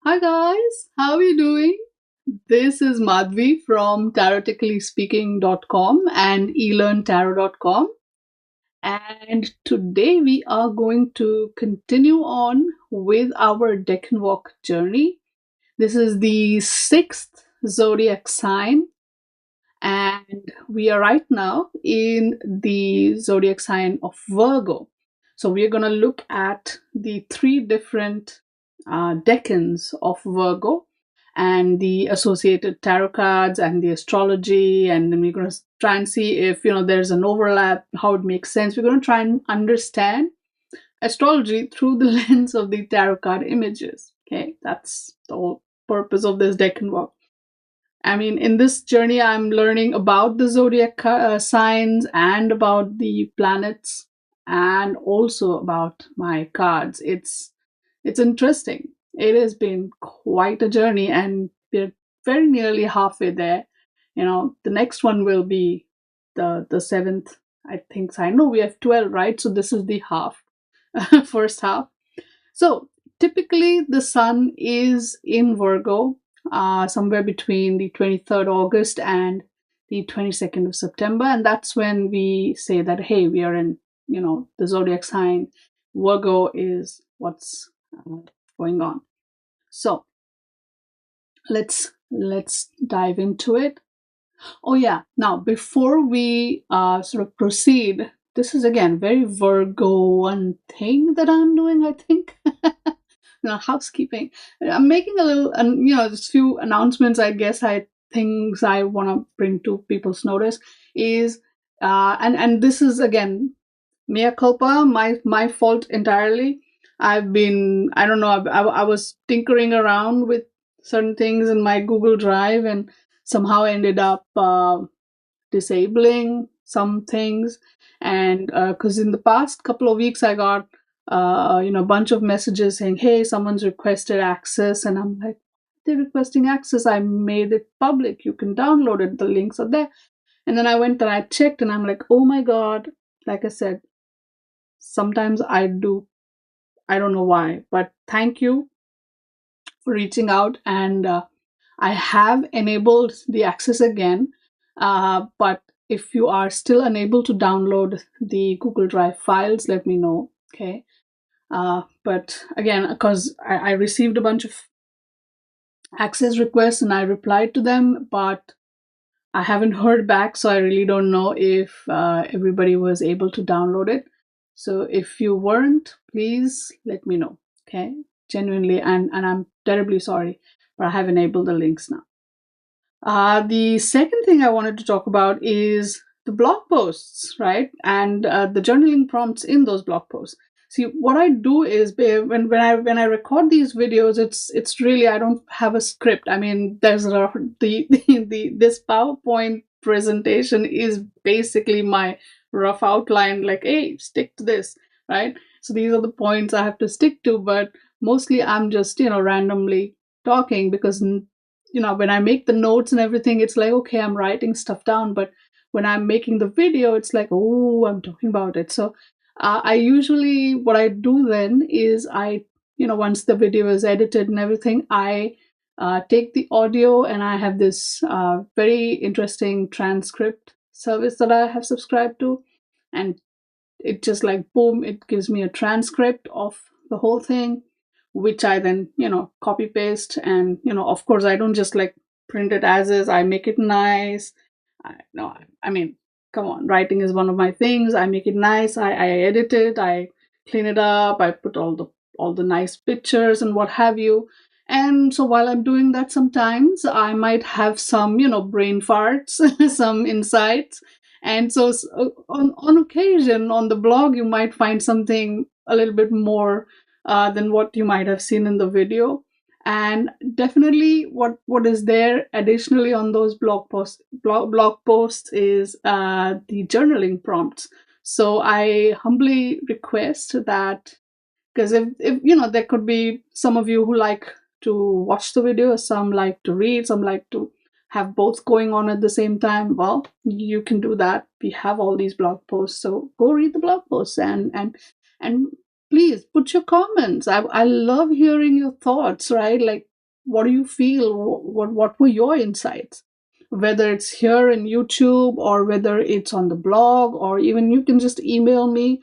Hi guys, how are you doing? This is Madhvi from TaroticallySpeaking.com and elearntarot.com. And today we are going to continue on with our Decan Walk journey. This is the sixth zodiac sign, and we are right now in the zodiac sign of Virgo. So we are going to look at the three different decans of Virgo and the associated tarot cards and the astrology, and then we're going to try and see if there's an overlap, how it makes sense. We're going to try and understand astrology through the lens of the tarot card images. Okay, that's the whole purpose of this decan walk. I mean, in this journey, I'm learning about the zodiac signs and about the planets, and also about my cards. It's interesting. It has been quite a journey, and we're very nearly halfway there. The next one will be the seventh, I think. So I know we have 12, right? So this is the half, first half. So typically, the sun is in Virgo somewhere between the 23rd August and the 22nd of September. And that's when we say that, hey, we are in, the zodiac sign. Virgo is what's going on. So let's dive into it. Oh yeah, now before we sort of proceed, this is again very Virgo one thing that I'm doing, I think. Housekeeping. I'm making a little, and just few announcements. I guess things I want to bring to people's notice is, and this is again mea culpa, my fault entirely. I don't know, I was tinkering around with certain things in my Google Drive and somehow ended up disabling some things. And because in the past couple of weeks I got a bunch of messages saying, hey, someone's requested access, and I'm like, they're requesting access, I made it public, you can download it, the links are there. And then I went and I checked, and I'm like, oh my god, like I said, sometimes I don't know why, but thank you for reaching out. And I have enabled the access again, but if you are still unable to download the Google Drive files, let me know. Okay. But again, because I received a bunch of access requests and I replied to them, but I haven't heard back, so I really don't know if everybody was able to download it. So if you weren't, please let me know. Okay, genuinely, and I'm terribly sorry, but I have enabled the links now. The second thing I wanted to talk about is the blog posts, right? And the journaling prompts in those blog posts. See, what I do is when I record these videos, it's really, I don't have a script. I mean, there's this PowerPoint presentation is basically my rough outline. Like, hey, stick to this, right? So these are the points I have to stick to. But mostly, I'm just randomly talking, because when I make the notes and everything, it's like, okay, I'm writing stuff down. But when I'm making the video, it's like, oh, I'm talking about it. So I usually, what I do then is once the video is edited and everything, I take the audio, and I have this very interesting transcript service that I have subscribed to. And it just like, boom, it gives me a transcript of the whole thing, which I then copy paste. And of course I don't just like print it as is, I make it nice. I mean, come on, writing is one of my things. I make it nice, I edit it, I clean it up, I put all the nice pictures and what have you. And so while I'm doing that, sometimes I might have some brain farts, some insights. And so on occasion on the blog, you might find something a little bit more than what you might have seen in the video. And definitely what is there additionally on those blog posts is the journaling prompts. So I humbly request that, because if there could be some of you who like to watch the video, some like to read, some like to have both going on at the same time. Well, you can do that. We have all these blog posts, so go read the blog posts, and please put your comments. I love hearing your thoughts, right? Like, what do you feel? What were your insights? Whether it's here in YouTube or whether it's on the blog, or even you can just email me.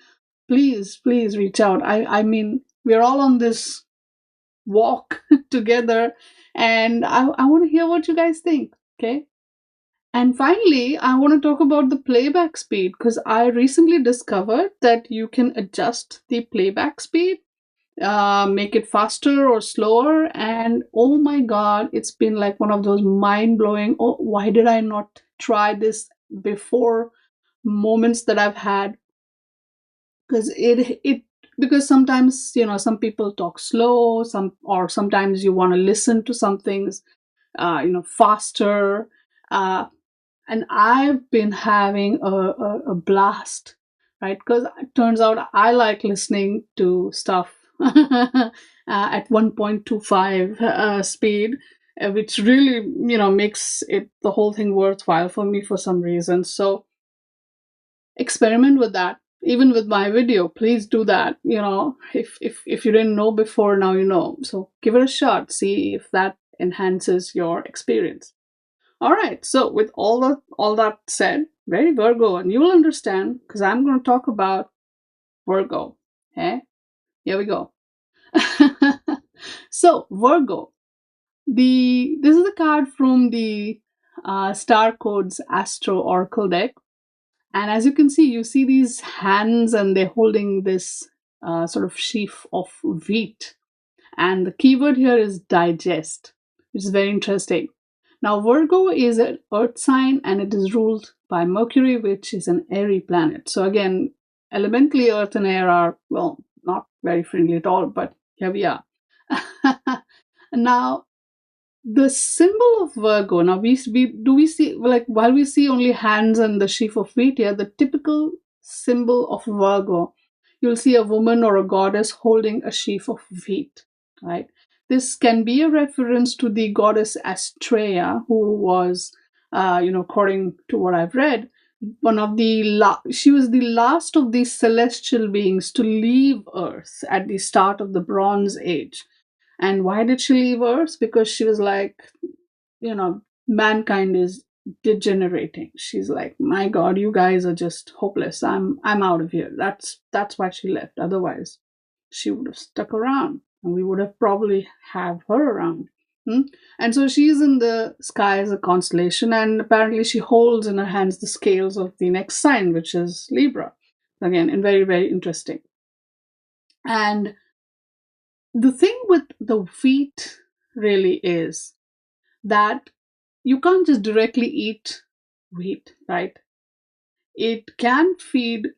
Please reach out. I mean, we're all on this walk together, and I want to hear what you guys think. Okay. And finally, I want to talk about the playback speed, because I recently discovered that you can adjust the playback speed, make it faster or slower. And oh my god, it's been like one of those mind blowing, oh, why did I not try this before moments that I've had? Because because sometimes, some people talk slow, sometimes you want to listen to some things faster. And I've been having a blast, right? Because it turns out I like listening to stuff at 1.25 speed, which really, makes it the whole thing worthwhile for me for some reason. So experiment with that. Even with my video, please do that. If you didn't know before, now you know. So give it a shot. See if that enhances your experience. All right, so with all that said, very Virgo, and you will understand because I'm going to talk about Virgo. Okay, here we go. So Virgo, this is a card from the Star Codes Astro Oracle deck, and as you see these hands, and they're holding this sort of sheaf of wheat, and the keyword here is digest, which is very interesting. Now, Virgo is an earth sign and it is ruled by Mercury, which is an airy planet. So, again, elementally, earth and air are, well, not very friendly at all, but here we are. Now, the symbol of Virgo, now we see, like, while we see only hands and the sheaf of wheat here, the typical symbol of Virgo, you'll see a woman or a goddess holding a sheaf of wheat, right? This can be a reference to the goddess Astrea, who was, according to what I've read, she was the last of these celestial beings to leave Earth at the start of the Bronze Age. And why did she leave Earth? Because she was like, mankind is degenerating. She's like, my God, you guys are just hopeless. I'm out of here. That's why she left. Otherwise, she would have stuck around, and we would have probably have her around. And so she's in the sky as a constellation, and apparently she holds in her hands the scales of the next sign, which is Libra. Again, and very, very interesting. And the thing with the wheat really is that you can't just directly eat wheat, right? It can feed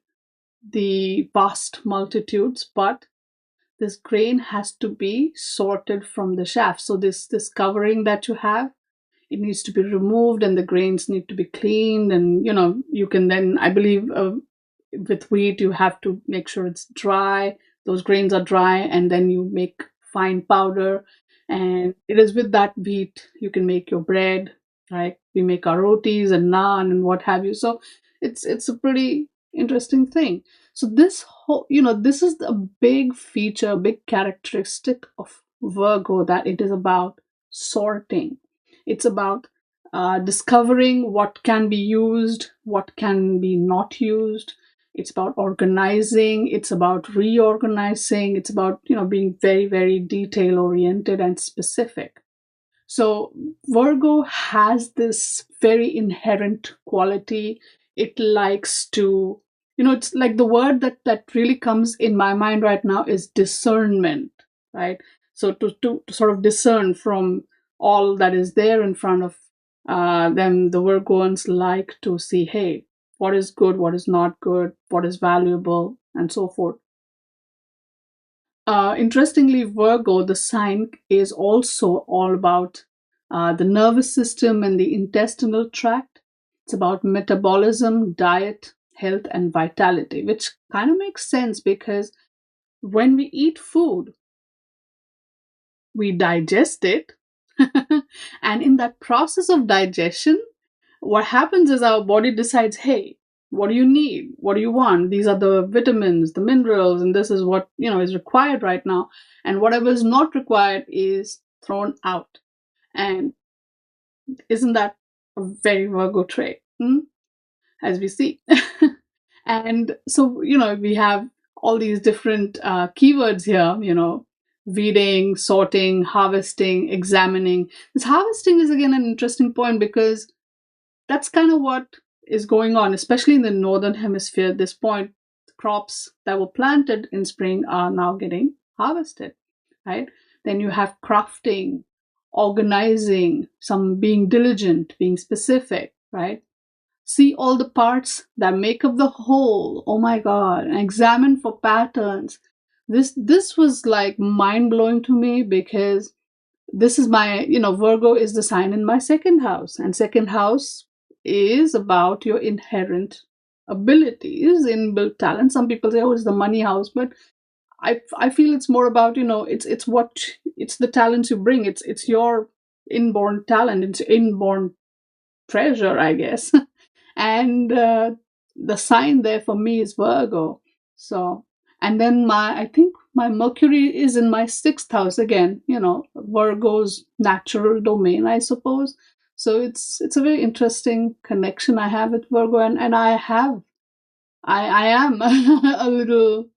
the vast multitudes, but this grain has to be sorted from the chaff. So this covering that you have, it needs to be removed, and the grains need to be cleaned. And you can then, I believe, with wheat, you have to make sure it's dry. Those grains are dry, and then you make fine powder. And it is with that wheat you can make your bread, right? We make our rotis and naan and what have you. So it's a pretty interesting thing. So this whole, this is a big feature, a big characteristic of Virgo, that it is about sorting. It's about discovering what can be used, what can be not used. It's about organizing. It's about reorganizing. It's about, being very, very detail oriented and specific. So Virgo has this very inherent quality. It likes to, it's like the word that really comes in my mind right now is discernment, right? So to sort of discern from all that is there in front of them, the Virgoans like to see, hey, what is good, what is not good, what is valuable, and so forth. Interestingly, Virgo, the sign, is also all about the nervous system and the intestinal tract. It's about metabolism, diet, health, and vitality, which kind of makes sense because when we eat food, we digest it. And in that process of digestion, what happens is our body decides, hey, what do you need? What do you want? These are the vitamins, the minerals, and this is what is required right now. And whatever is not required is thrown out. And isn't that a very Virgo trait? As we see. And so, we have all these different keywords here, weeding, sorting, harvesting, examining. This harvesting is again an interesting point because that's kind of what is going on, especially in the northern hemisphere at this point. Crops that were planted in spring are now getting harvested, right? Then you have crafting, organizing, some being diligent, being specific, right? See all the parts that make up the whole. Oh my God. And examine for patterns. This was like mind blowing to me because this is my, Virgo is the sign in my second house. And second house is about your inherent abilities, inbuilt talent. Some people say, oh, it's the money house, but I feel it's more about, it's the talents you bring. It's your inborn talent. It's inborn treasure, I guess. And the sign there for me is Virgo. So, and then I think my Mercury is in my sixth house again, Virgo's natural domain, I suppose. So it's a very interesting connection I have with Virgo, and I am a little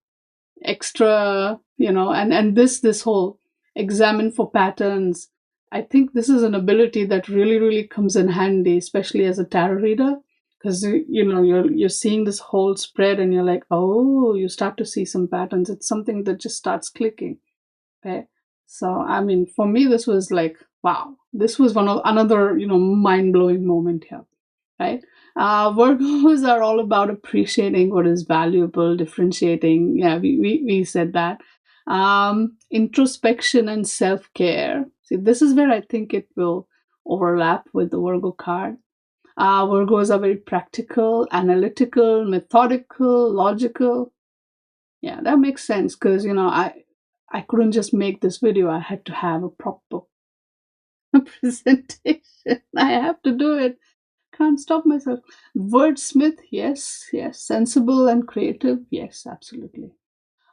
extra, and this whole examine for patterns. I think this is an ability that really, really comes in handy, especially as a tarot reader, because you're seeing this whole spread, and you're like, oh, you start to see some patterns. It's something that just starts clicking. Okay, so I mean, for me, this was like, wow, this was another mind blowing moment here, right? Virgos are all about appreciating what is valuable, differentiating. Yeah, we said that. Introspection and self care. See, this is where I think it will overlap with the Virgo card. Virgos are very practical, analytical, methodical, logical. Yeah, that makes sense because I couldn't just make this video. I had to have a proper presentation. I have to do it. Can't stop myself. Wordsmith, yes, yes. Sensible and creative, yes, absolutely.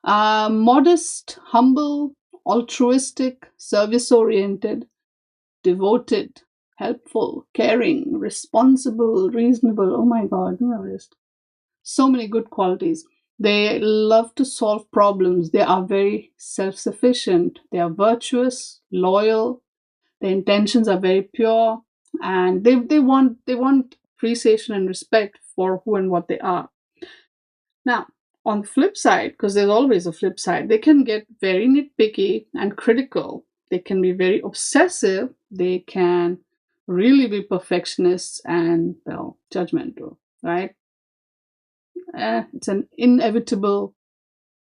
Modest, humble, altruistic, service oriented, devoted, helpful, caring, responsible, reasonable. Oh my God, just so many good qualities. They love to solve problems. They are very self sufficient. They are virtuous, loyal. Their intentions are very pure, and they want appreciation and respect for who and what they are. Now, on the flip side, because there's always a flip side, they can get very nitpicky and critical. They can be very obsessive. They can really be perfectionists and, well, judgmental, right? It's an inevitable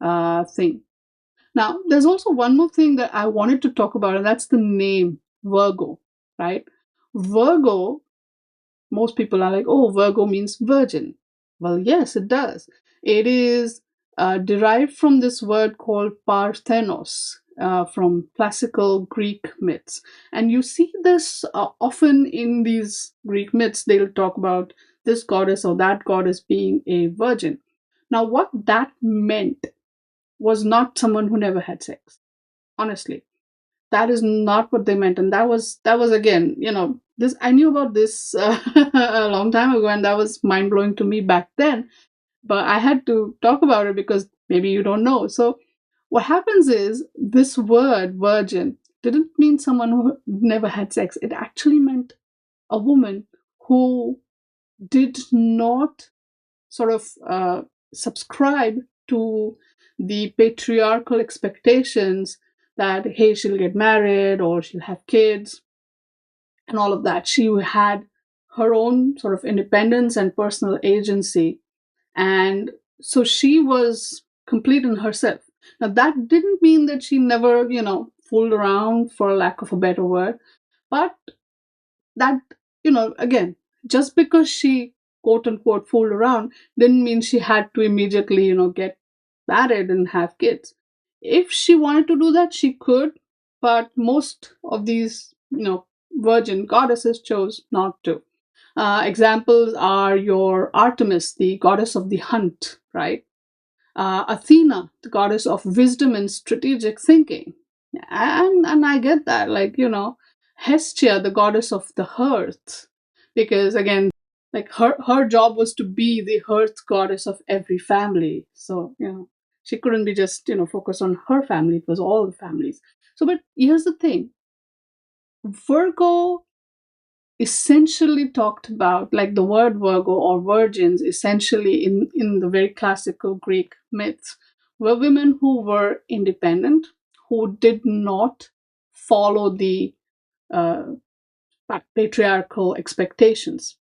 thing. Now, there's also one more thing that I wanted to talk about, and that's the name Virgo, right? Virgo, most people are like, oh, Virgo means virgin. Well, yes, it does. It is derived from this word called Parthenos, from classical Greek myths. And you see this often in these Greek myths. They'll talk about this goddess or that goddess being a virgin. Now, what that meant was not someone who never had sex. Honestly, that is not what they meant. And that was again, this, I knew about this a long time ago, and that was mind blowing to me back then. But I had to talk about it because maybe you don't know. So what happens is, this word virgin didn't mean someone who never had sex. It actually meant a woman who did not sort of subscribe to the patriarchal expectations that, hey, she'll get married or she'll have kids and all of that. She had her own sort of independence and personal agency. And so she was complete in herself. Now, that didn't mean that she never, fooled around, for lack of a better word. But that, again, just because she quote unquote fooled around didn't mean she had to immediately, get married and have kids. If she wanted to do that, she could, but most of these, virgin goddesses chose not to. Examples are your Artemis, the goddess of the hunt, right? Athena, the goddess of wisdom and strategic thinking. And I get that, like, Hestia, the goddess of the hearth, because again, like her job was to be the hearth goddess of every family. So she couldn't be just focused on her family. It was all the families. So, but here's the thing: Virgo essentially talked about, like, the word Virgo or virgins, essentially in the very classical Greek myths, were women who were independent, who did not follow the uh, patriarchal expectations.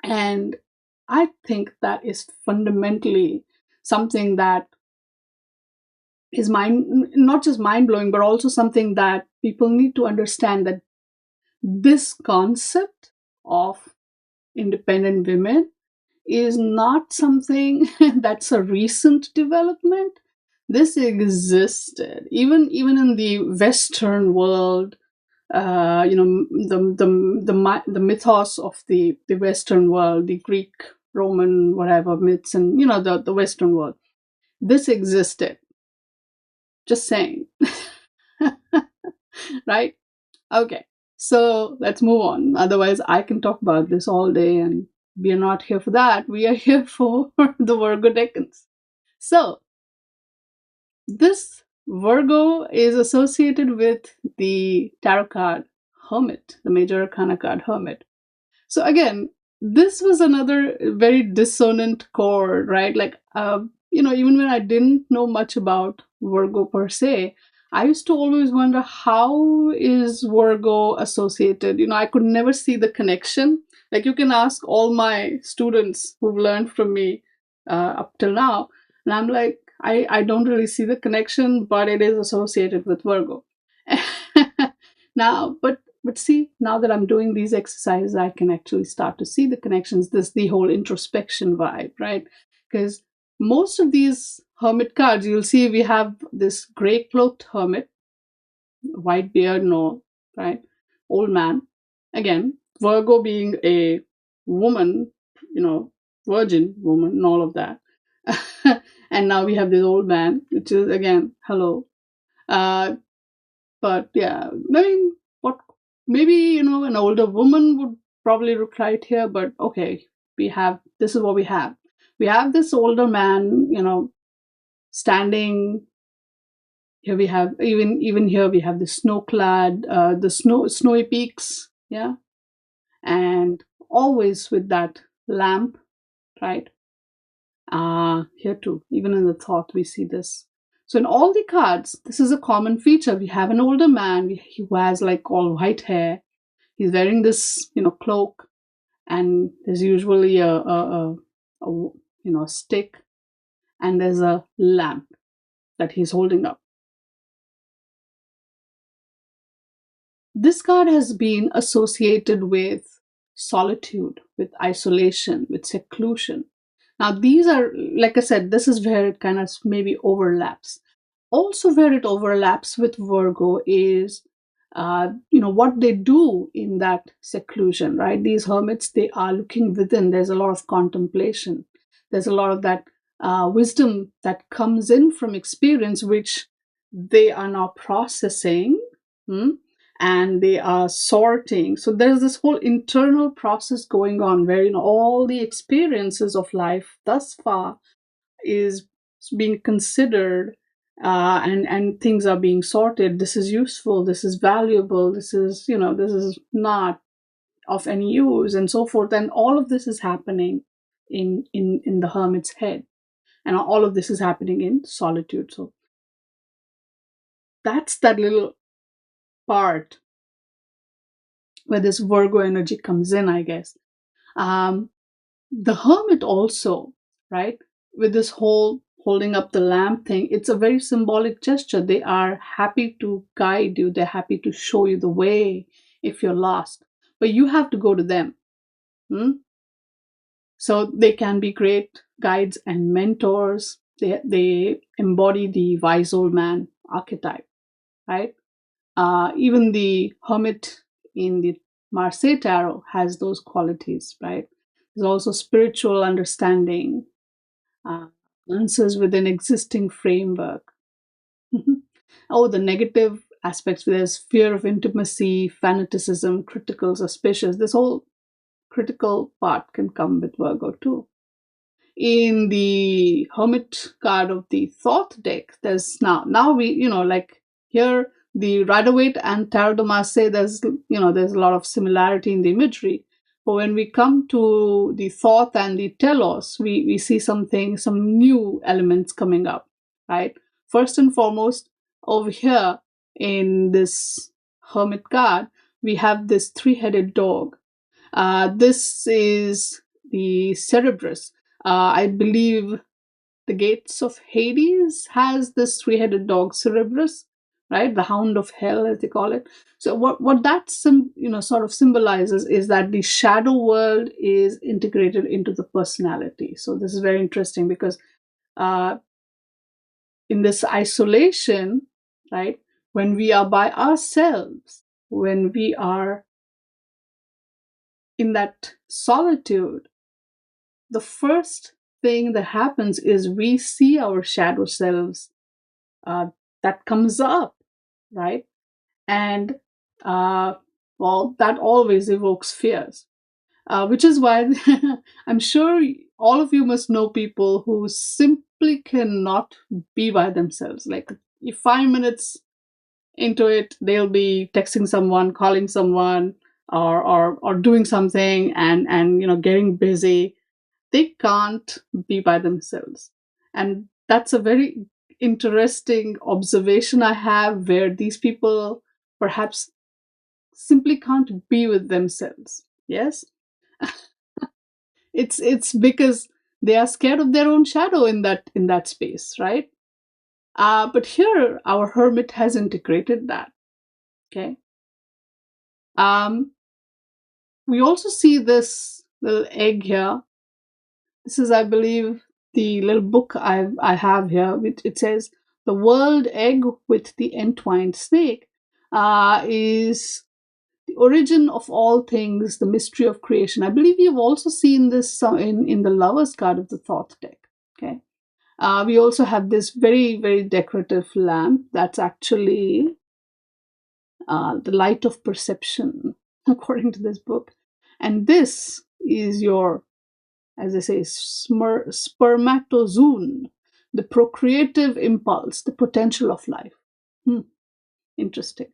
And I think that is fundamentally something that is not just mind blowing, but also something that people need to understand, that this concept of independent women is not something that's a recent development. This existed even in the Western world. The mythos of the Western world, the Greek, Roman, whatever myths, and the Western world. This existed. Just saying, right? Okay, so let's move on. Otherwise, I can talk about this all day, and we are not here for that. We are here for the Virgo Decans. So, this Virgo is associated with the tarot card Hermit, the major arcana card Hermit. So again, this was another very dissonant chord, right? Like, even when I didn't know much about Virgo per se, I used to always wonder, how is Virgo associated? I could never see the connection. Like, you can ask all my students who've learned from me up till now, and I'm like, I don't really see the connection, but it is associated with Virgo. Now, but see, now that I'm doing these exercises, I can actually start to see the connections. This the whole introspection vibe, right? Because most of these hermit cards, you'll see we have this gray cloaked hermit, white beard, no, right? Old man. Again, Virgo being a woman, virgin woman, and all of that. And now we have this old man, which is again, hello. Uh, but yeah, I mean, what maybe an older woman would probably look right here, but okay, we have this is what we have. We have this older man, standing here. We have even here we have the snow clad, the snowy peaks, yeah, and always with that lamp, right? Here too, even in the thought, we see this. So in all the cards, this is a common feature. We have an older man who has like all white hair. He's wearing this, cloak, and there's usually a stick, and there's a lamp that he's holding up. This card has been associated with solitude, with isolation, with seclusion. Now, these are, like I said, this is where it kind of maybe overlaps. Also, where it overlaps with Virgo is, what they do in that seclusion, right? These hermits, they are looking within. There's a lot of contemplation. There's a lot of that wisdom that comes in from experience, which they are now processing. Hmm? And they are sorting. So there's this whole internal process going on where all the experiences of life thus far is being considered, and things are being sorted. This is useful, this is valuable, this is not of any use, and so forth. And all of this is happening in the hermit's head, and all of this is happening in solitude. So that's that little part where this Virgo energy comes in, I guess. Um, the hermit also, right, with this whole holding up the lamp thing, it's a very symbolic gesture. They are happy to guide you, they're happy to show you the way if you're lost, but you have to go to them. So they can be great guides and mentors. They embody the wise old man archetype, right? Even the hermit in the Marseille Tarot has those qualities, right? There's also spiritual understanding, uh, answers within existing framework. Oh, the negative aspects, there's fear of intimacy, fanaticism, critical, suspicious. This whole critical part can come with Virgo too. In the Hermit card of the Thoth deck, there's now we, like here, the Rider-Waite and Tarot de Marseille, there's a lot of similarity in the imagery. But when we come to the Thoth and the Telos, we see some new elements coming up, right? First and foremost, over here in this Hermit card, we have this three-headed dog. This is the Cerberus. I believe the Gates of Hades has this three-headed dog, Cerberus, right? The Hound of Hell, as they call it. So what that sort of symbolizes is that the shadow world is integrated into the personality. So this is very interesting because in this isolation, right, when we are by ourselves, when we are in that solitude, the first thing that happens is we see our shadow selves that comes up, right? And well, that always evokes fears, which is why I'm sure all of you must know people who simply cannot be by themselves. Like if 5 minutes into it, they'll be texting someone, calling someone, or doing something, and getting busy. They can't be by themselves. And that's a very interesting observation I have, where these people perhaps simply can't be with themselves. Yes? It's because they are scared of their own shadow in that space, right? But here our hermit has integrated that. Okay. We also see this little egg here. This is, I believe, the little book I have here. It says, "The World Egg with the Entwined Snake is the origin of all things, the mystery of creation." I believe you've also seen this in the Lovers card of the Thoth deck. Okay. We also have this very, very decorative lamp that's actually the light of perception, according to this book. And this is your, as I say, spermatozoon, the procreative impulse, the potential of life. Interesting.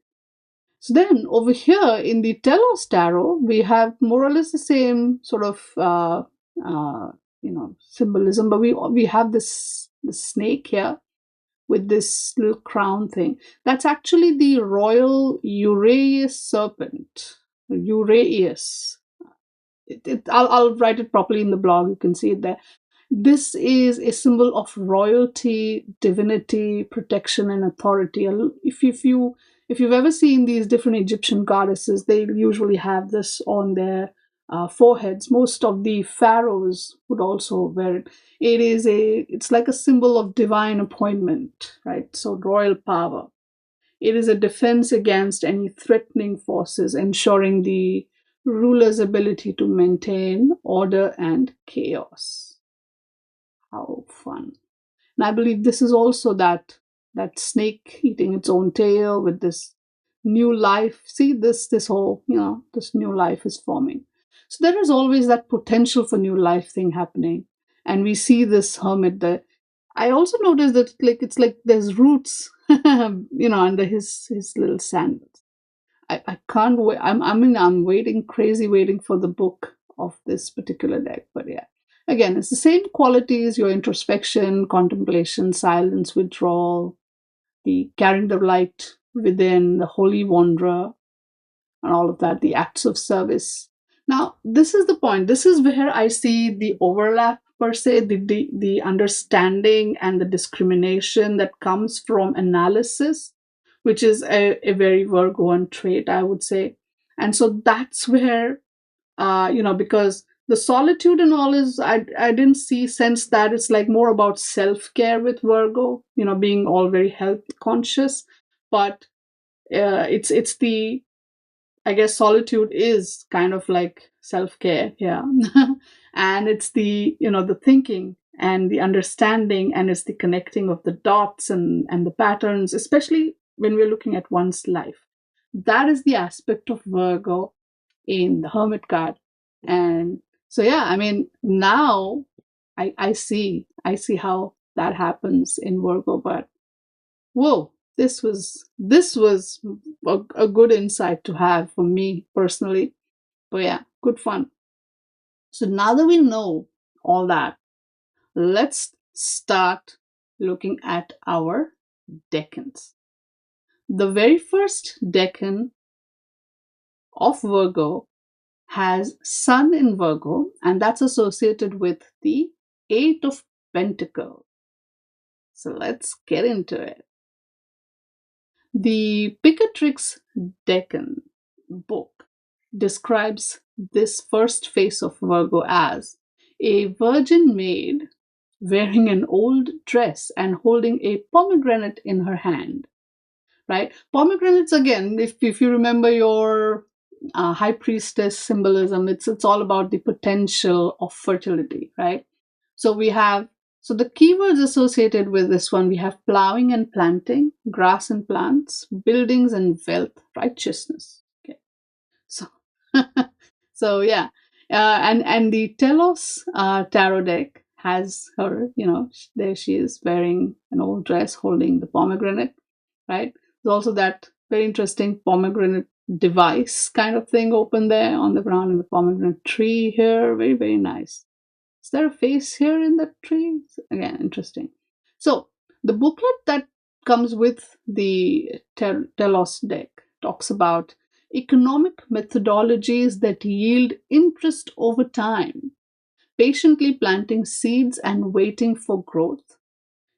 So then over here in the Telos Tarot, we have more or less the same sort of symbolism, but we have this snake here with this little crown thing. That's actually the royal Uraeus serpent. Uraeus. I'll write it properly in the blog. You can see it there. This is a symbol of royalty, divinity, protection, and authority. If you've ever seen these different Egyptian goddesses, they usually have this on their foreheads. Most of the pharaohs would also wear it. It's like a symbol of divine appointment, right? So royal power. It is a defense against any threatening forces, ensuring the ruler's ability to maintain order and chaos. How fun. And I believe this is also that snake eating its own tail with this new life. See, this whole, this new life is forming. So there is always that potential for new life thing happening. And we see this hermit there. I also noticed that it's like there's roots, under his little sandals. I can't wait. I'm waiting for the book of this particular deck. But yeah, again, it's the same qualities: your introspection, contemplation, silence, withdrawal, the carrying the light within, the holy wanderer, and all of that. The acts of service. Now, this is the point. This is where I see the overlap per se, the understanding and the discrimination that comes from analysis, which is a very Virgoan trait, I would say. And so that's where, because the solitude and all is, I didn't sense that it's like more about self-care with Virgo, being all very health conscious. But it's the, I guess solitude is kind of like self-care, yeah. And it's the, the thinking and the understanding, and it's the connecting of the dots and the patterns, especially when we're looking at one's life. That is the aspect of Virgo in the Hermit card. And so yeah, I mean, now I see how that happens in Virgo. But whoa, this was a good insight to have for me personally. But yeah, good fun. So now that we know all that, let's start looking at our decans. The very first decan of Virgo has Sun in Virgo, and that's associated with the Eight of Pentacles. So let's get into it. The Picatrix Decan book describes this first phase of Virgo as a virgin maid wearing an old dress and holding a pomegranate in her hand. Right? Pomegranates, again, if you remember your high priestess symbolism, it's all about the potential of fertility, right? So we have, so the keywords associated with this one, we have plowing and planting, grass and plants, buildings and wealth, righteousness. Okay, so so yeah, and the Telos tarot deck has her, there she is wearing an old dress, holding the pomegranate, right? There's also that very interesting pomegranate device kind of thing open there on the ground, in the pomegranate tree here. Very, very nice. Is there a face here in the tree? Again, interesting. So the booklet that comes with the Telos deck talks about economic methodologies that yield interest over time, patiently planting seeds and waiting for growth,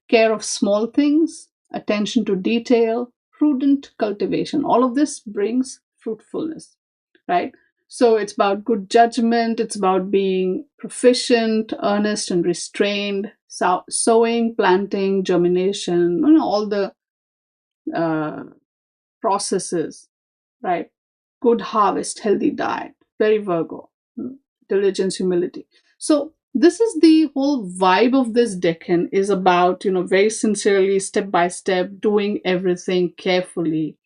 care of small things, attention to detail, prudent cultivation. All of this brings fruitfulness, right? So it's about good judgment, it's about being proficient, earnest, and restrained, sowing, planting, germination, all the uh, processes, right? Good harvest, healthy diet, very Virgo, diligence, humility. So this is the whole vibe of this decan, is about, very sincerely, step by step, doing everything carefully,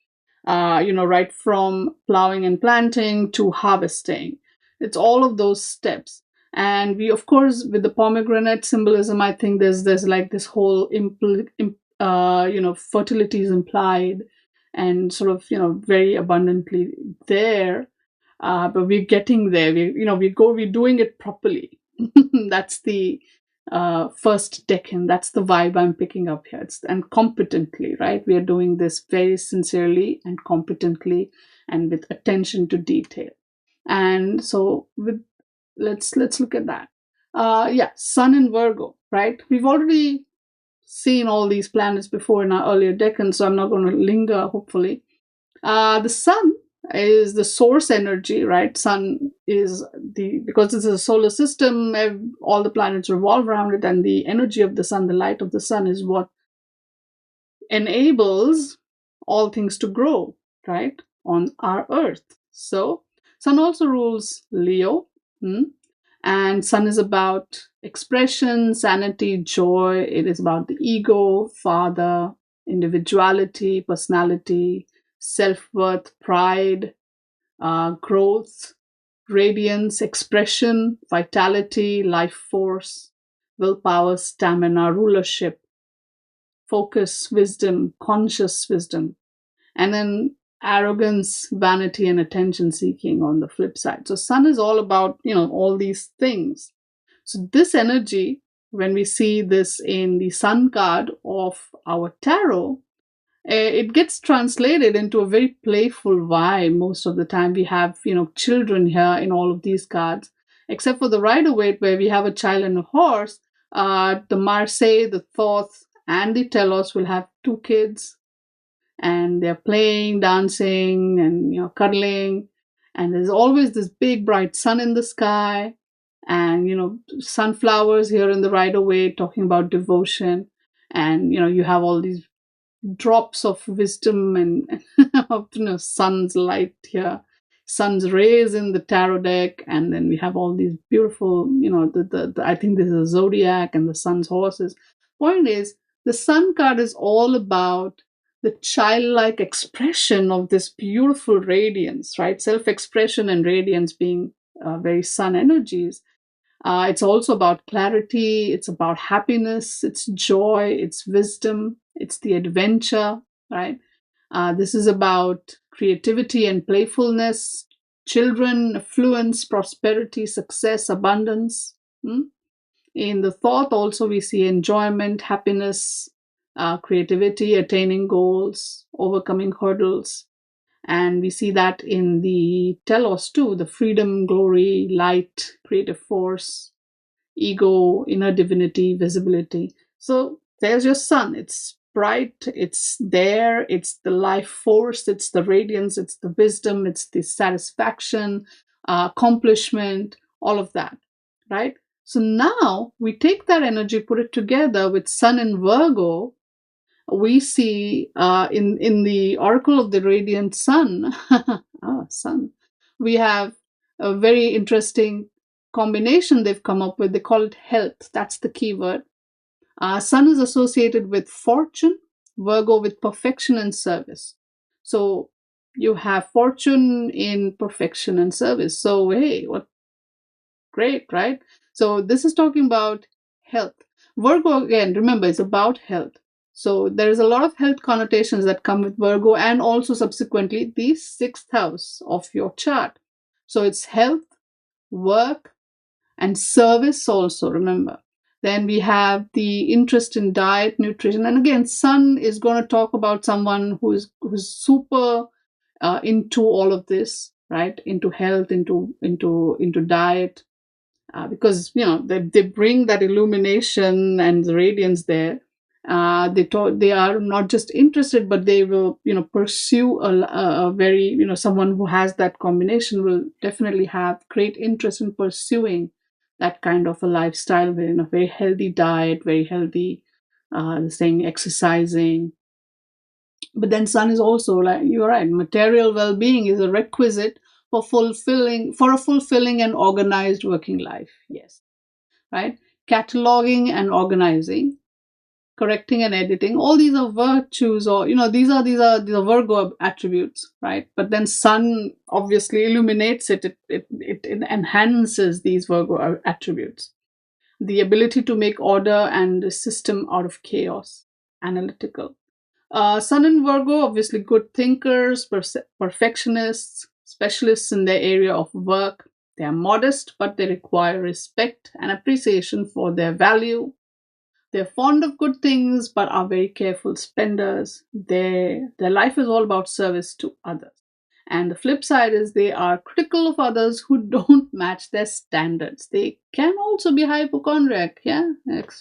right from plowing and planting to harvesting. It's all of those steps. And we, of course, with the pomegranate symbolism, I think there's like this whole fertility is implied and sort of, very abundantly there. But we're getting there. We're doing it properly. That's the first decan. That's the vibe I'm picking up here. And competently, right? We are doing this very sincerely and competently and with attention to detail. And so let's look at that. Yeah, Sun in Virgo, right? We've already seen all these planets before in our earlier decans, so I'm not going to linger, hopefully. The Sun is the source energy, right? Sun is because this is a solar system, all the planets revolve around it, and the energy of the Sun, the light of the Sun, is what enables all things to grow, right, on our Earth. So Sun also rules Leo, and Sun is about expression, sanity, joy. It is about the ego, father, individuality, personality, self-worth, pride, growth, radiance, expression, vitality, life force, willpower, stamina, rulership, focus, wisdom, conscious wisdom, and then arrogance, vanity, and attention seeking on the flip side. So Sun is all about, all these things. So this energy, when we see this in the Sun card of our tarot, it gets translated into a very playful vibe. Most of the time we have, children here in all of these cards, except for the Rider-Waite, where we have a child and a horse. The Marseille, the Thoth, and the Telos will have two kids, and they're playing, dancing, and cuddling, and there's always this big bright sun in the sky, and sunflowers here in the Rider-Waite talking about devotion, and you have all these drops of wisdom and of sun's light here. sun's rays in the tarot deck, and then we have all these beautiful, I think this is a zodiac and the sun's horses. Point is, the sun card is all about the childlike expression of this beautiful radiance, right? Self-expression and radiance being very sun energies. It's also about clarity, it's about happiness, it's joy, it's wisdom, it's the adventure, right? This is about creativity and playfulness, children, affluence, prosperity, success, abundance. In the thought, also, we see enjoyment, happiness, creativity, attaining goals, overcoming hurdles. And we see that in the telos too, the freedom, glory, light, creative force, ego, inner divinity, visibility. So there's your sun. It's bright, it's there, it's the life force, it's the radiance, it's the wisdom, it's the satisfaction, accomplishment, all of that, right? So now we take that energy, put it together with sun in Virgo. We see in the Oracle of the Radiant Sun, sun, we have a very interesting combination they've come up with. They call it health. That's the key word. Sun is associated with fortune, Virgo with perfection and service. So you have fortune in perfection and service. So, hey, what great, right? So this is talking about health. Virgo, again, remember, is about health. So there is a lot of health connotations that come with Virgo, and also subsequently the 6th house of your chart. So it's health, work, and service also, remember. Then we have the interest in diet, nutrition. And again, sun is going to talk about someone who's super into all of this, right? Into health, into diet. Because they bring that illumination and the radiance there. They are not just interested, but they will pursue a very someone who has that combination will definitely have great interest in pursuing that kind of a lifestyle, with a very healthy diet, very healthy saying exercising. But then sun is also, like you're right, material well-being is a requisite for a fulfilling and organized working life. Yes, right. Cataloging and organizing, correcting and editing, all these are virtues, or these are Virgo attributes, right? But then sun obviously illuminates it enhances these Virgo attributes. The ability to make order and a system out of chaos, analytical. Sun in Virgo, obviously good thinkers, perfectionists, specialists in their area of work. They are modest, but they require respect and appreciation for their value. They're fond of good things, but are very careful spenders. Their life is all about service to others. And the flip side is they are critical of others who don't match their standards. They can also be hypochondriac, yeah?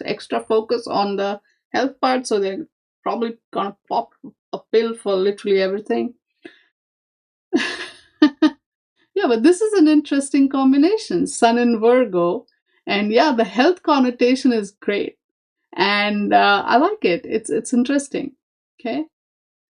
Extra focus on the health part, so they're probably gonna pop a pill for literally everything. Yeah, but this is an interesting combination, Sun in Virgo. And yeah, the health connotation is great. And I like it. It's interesting. Okay.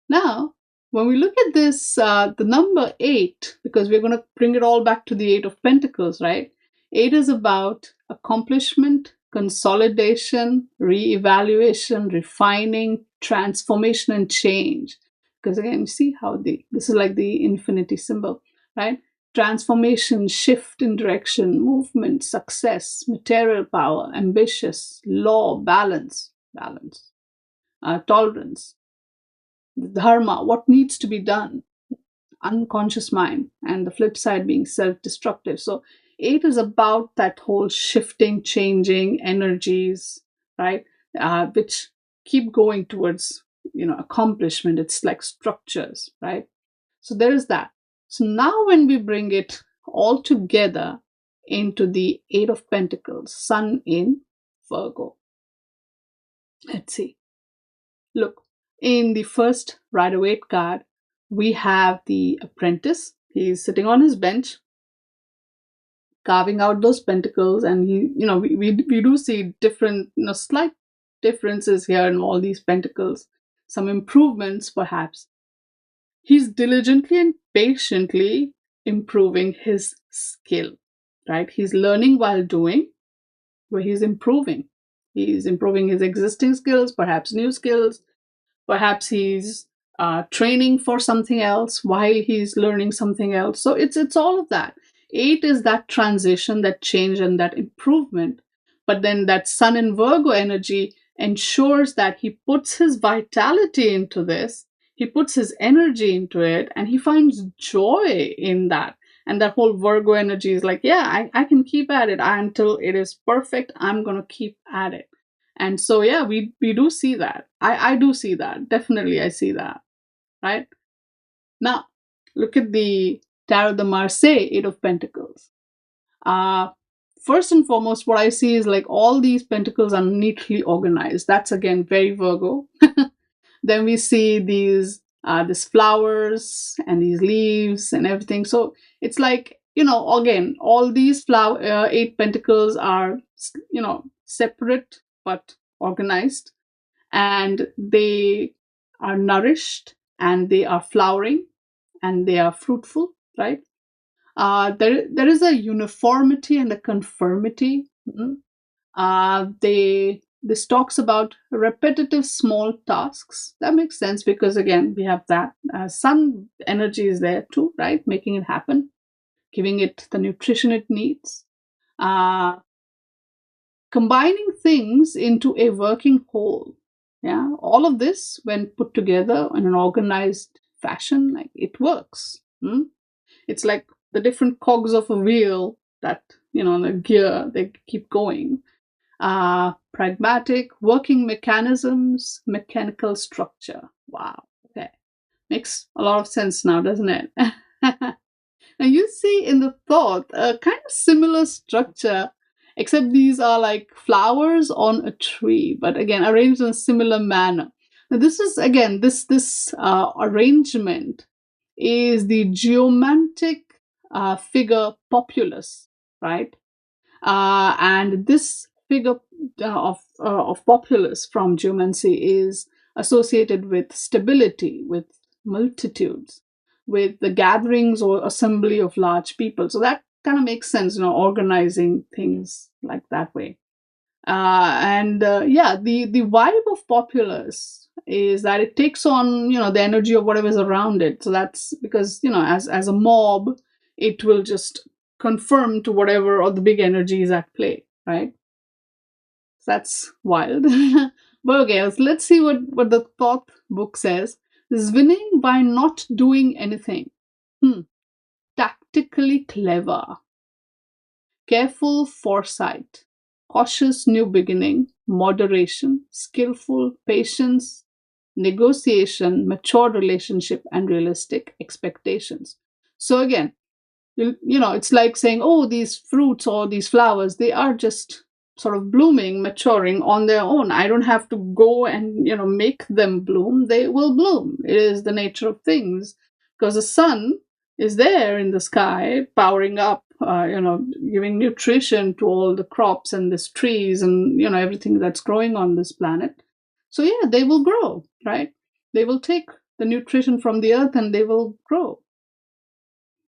Now, when we look at this, the number 8, because we're going to bring it all back to the 8 of Pentacles, right? 8 is about accomplishment, consolidation, re-evaluation, refining, transformation, and change. Because again, you see how this is like the infinity symbol, right? Transformation, shift in direction, movement, success, material power, ambitious, law, balance, tolerance, dharma, what needs to be done, unconscious mind, and the flip side being self-destructive. So 8 is about that whole shifting, changing energies, right? Which keep going towards, accomplishment. It's like structures, right? So there is that. So now when we bring it all together into the 8 of Pentacles, Sun in Virgo, let's see. Look, in the first Rider-Waite card, we have the apprentice. He's sitting on his bench, carving out those pentacles, and we do see different, slight differences here in all these pentacles. Some improvements, perhaps. He's diligently and patiently improving his skill, right? He's learning while doing, where he's improving. He's improving his existing skills, perhaps new skills. Perhaps he's training for something else while he's learning something else. So it's all of that. 8 is that transition, that change, and that improvement. But then that Sun in Virgo energy ensures that he puts his vitality into this, he puts his energy into it, and he finds joy in that. And that whole Virgo energy is like, yeah, I can keep at it until it is perfect. I'm going to keep at it. And so, yeah, we do see that. I do see that. Definitely, I see that. Right? Now, look at the Tarot de Marseille, 8 of Pentacles. First and foremost, what I see is like all these pentacles are neatly organized. That's, again, very Virgo. Then we see these flowers and these leaves and everything. So it's like, again, all these 8 pentacles are, separate but organized, and they are nourished, and they are flowering, and they are fruitful, right? There is a uniformity and a conformity. This talks about repetitive small tasks. That makes sense because, again, we have that sun energy is there too, right? Making it happen, giving it the nutrition it needs. Combining things into a working whole. Yeah, all of this, when put together in an organized fashion, like it works. It's like the different cogs of a wheel that, the gear, they keep going. Pragmatic, working mechanisms, mechanical structure. Wow. Okay. Makes a lot of sense now, doesn't it? Now you see in the thought a kind of similar structure, except these are like flowers on a tree, but again arranged in a similar manner. Now this is, again, this arrangement is the geomantic figure populace, right? And this figure of populace from geomancy is associated with stability, with multitudes, with the gatherings or assembly of large people. So that kind of makes sense, organizing things like that way. Yeah, the vibe of populace is that it takes on, the energy of whatever's around it. So that's because, as a mob, it will just conform to whatever or the big energy is at play, right? So that's wild. But okay, so let's see what the thought book says. This is winning by not doing anything. Tactically clever. Careful foresight. Cautious new beginning. Moderation. Skillful patience. Negotiation. Mature relationship and realistic expectations. So again, it's like saying, oh, these fruits or these flowers, they are just sort of blooming, maturing on their own. I don't have to go and, make them bloom. They will bloom. It is the nature of things, because the sun is there in the sky, powering up, giving nutrition to all the crops and these trees and, everything that's growing on this planet. So yeah, they will grow, right? They will take the nutrition from the earth and they will grow.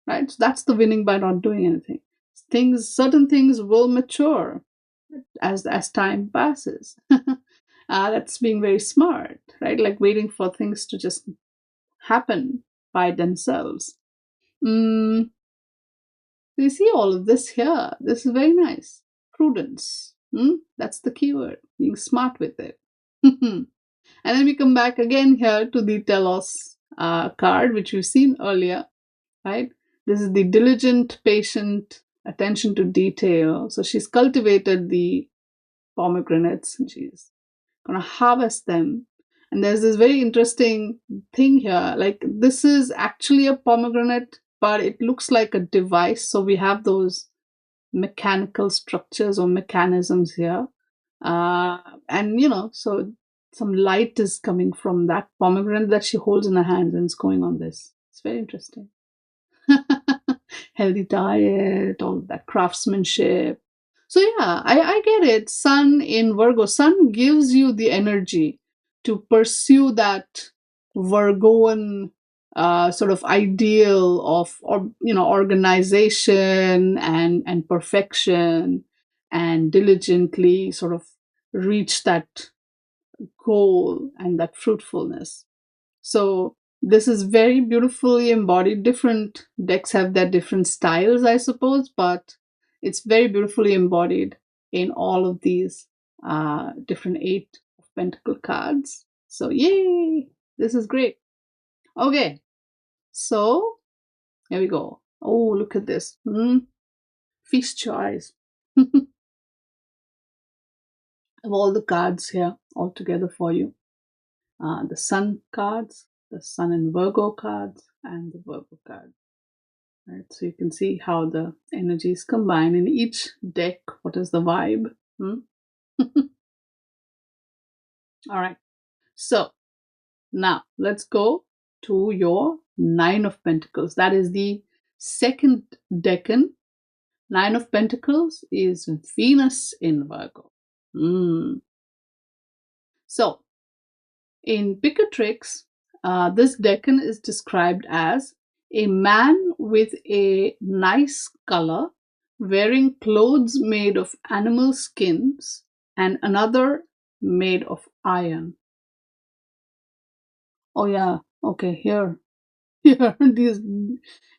Right? So that's the winning by not doing anything. Certain things will mature as time passes. That's being very smart, right? Like waiting for things to just happen by themselves. You see all of this here. This is very nice. Prudence. That's the keyword. Being smart with it. And then we come back again here to the Telos card, which we've seen earlier, right? This is the diligent, patient, attention to detail. So she's cultivated the pomegranates and she's going to harvest them. And there's this very interesting thing here. Like, this is actually a pomegranate, but it looks like a device. So we have those mechanical structures or mechanisms here. And, so some light is coming from that pomegranate that she holds in her hands and it's going on this. It's very interesting. Healthy diet, all that craftsmanship. So yeah, I get it. Sun in Virgo. Sun gives you the energy to pursue that Virgoan sort of ideal of, or organization and perfection, and diligently sort of reach that goal and that fruitfulness. So this is very beautifully embodied. Different decks have their different styles, I suppose, but it's very beautifully embodied in all of these different Eight of Pentacle cards. So yay, this is great. Okay, so here we go. Oh, look at this. Feast your eyes. Of all the cards here all together for you. The Sun cards, the Sun and Virgo cards, and the Virgo card. Right, so you can see how the energies combine in each deck. What is the vibe? All right. So now let's go to your Nine of Pentacles. That is the second decan. Nine of Pentacles is Venus in Virgo. So in Picatrix, this decan is described as a man with a nice color, wearing clothes made of animal skins, and another made of iron. Oh yeah, okay, here. These,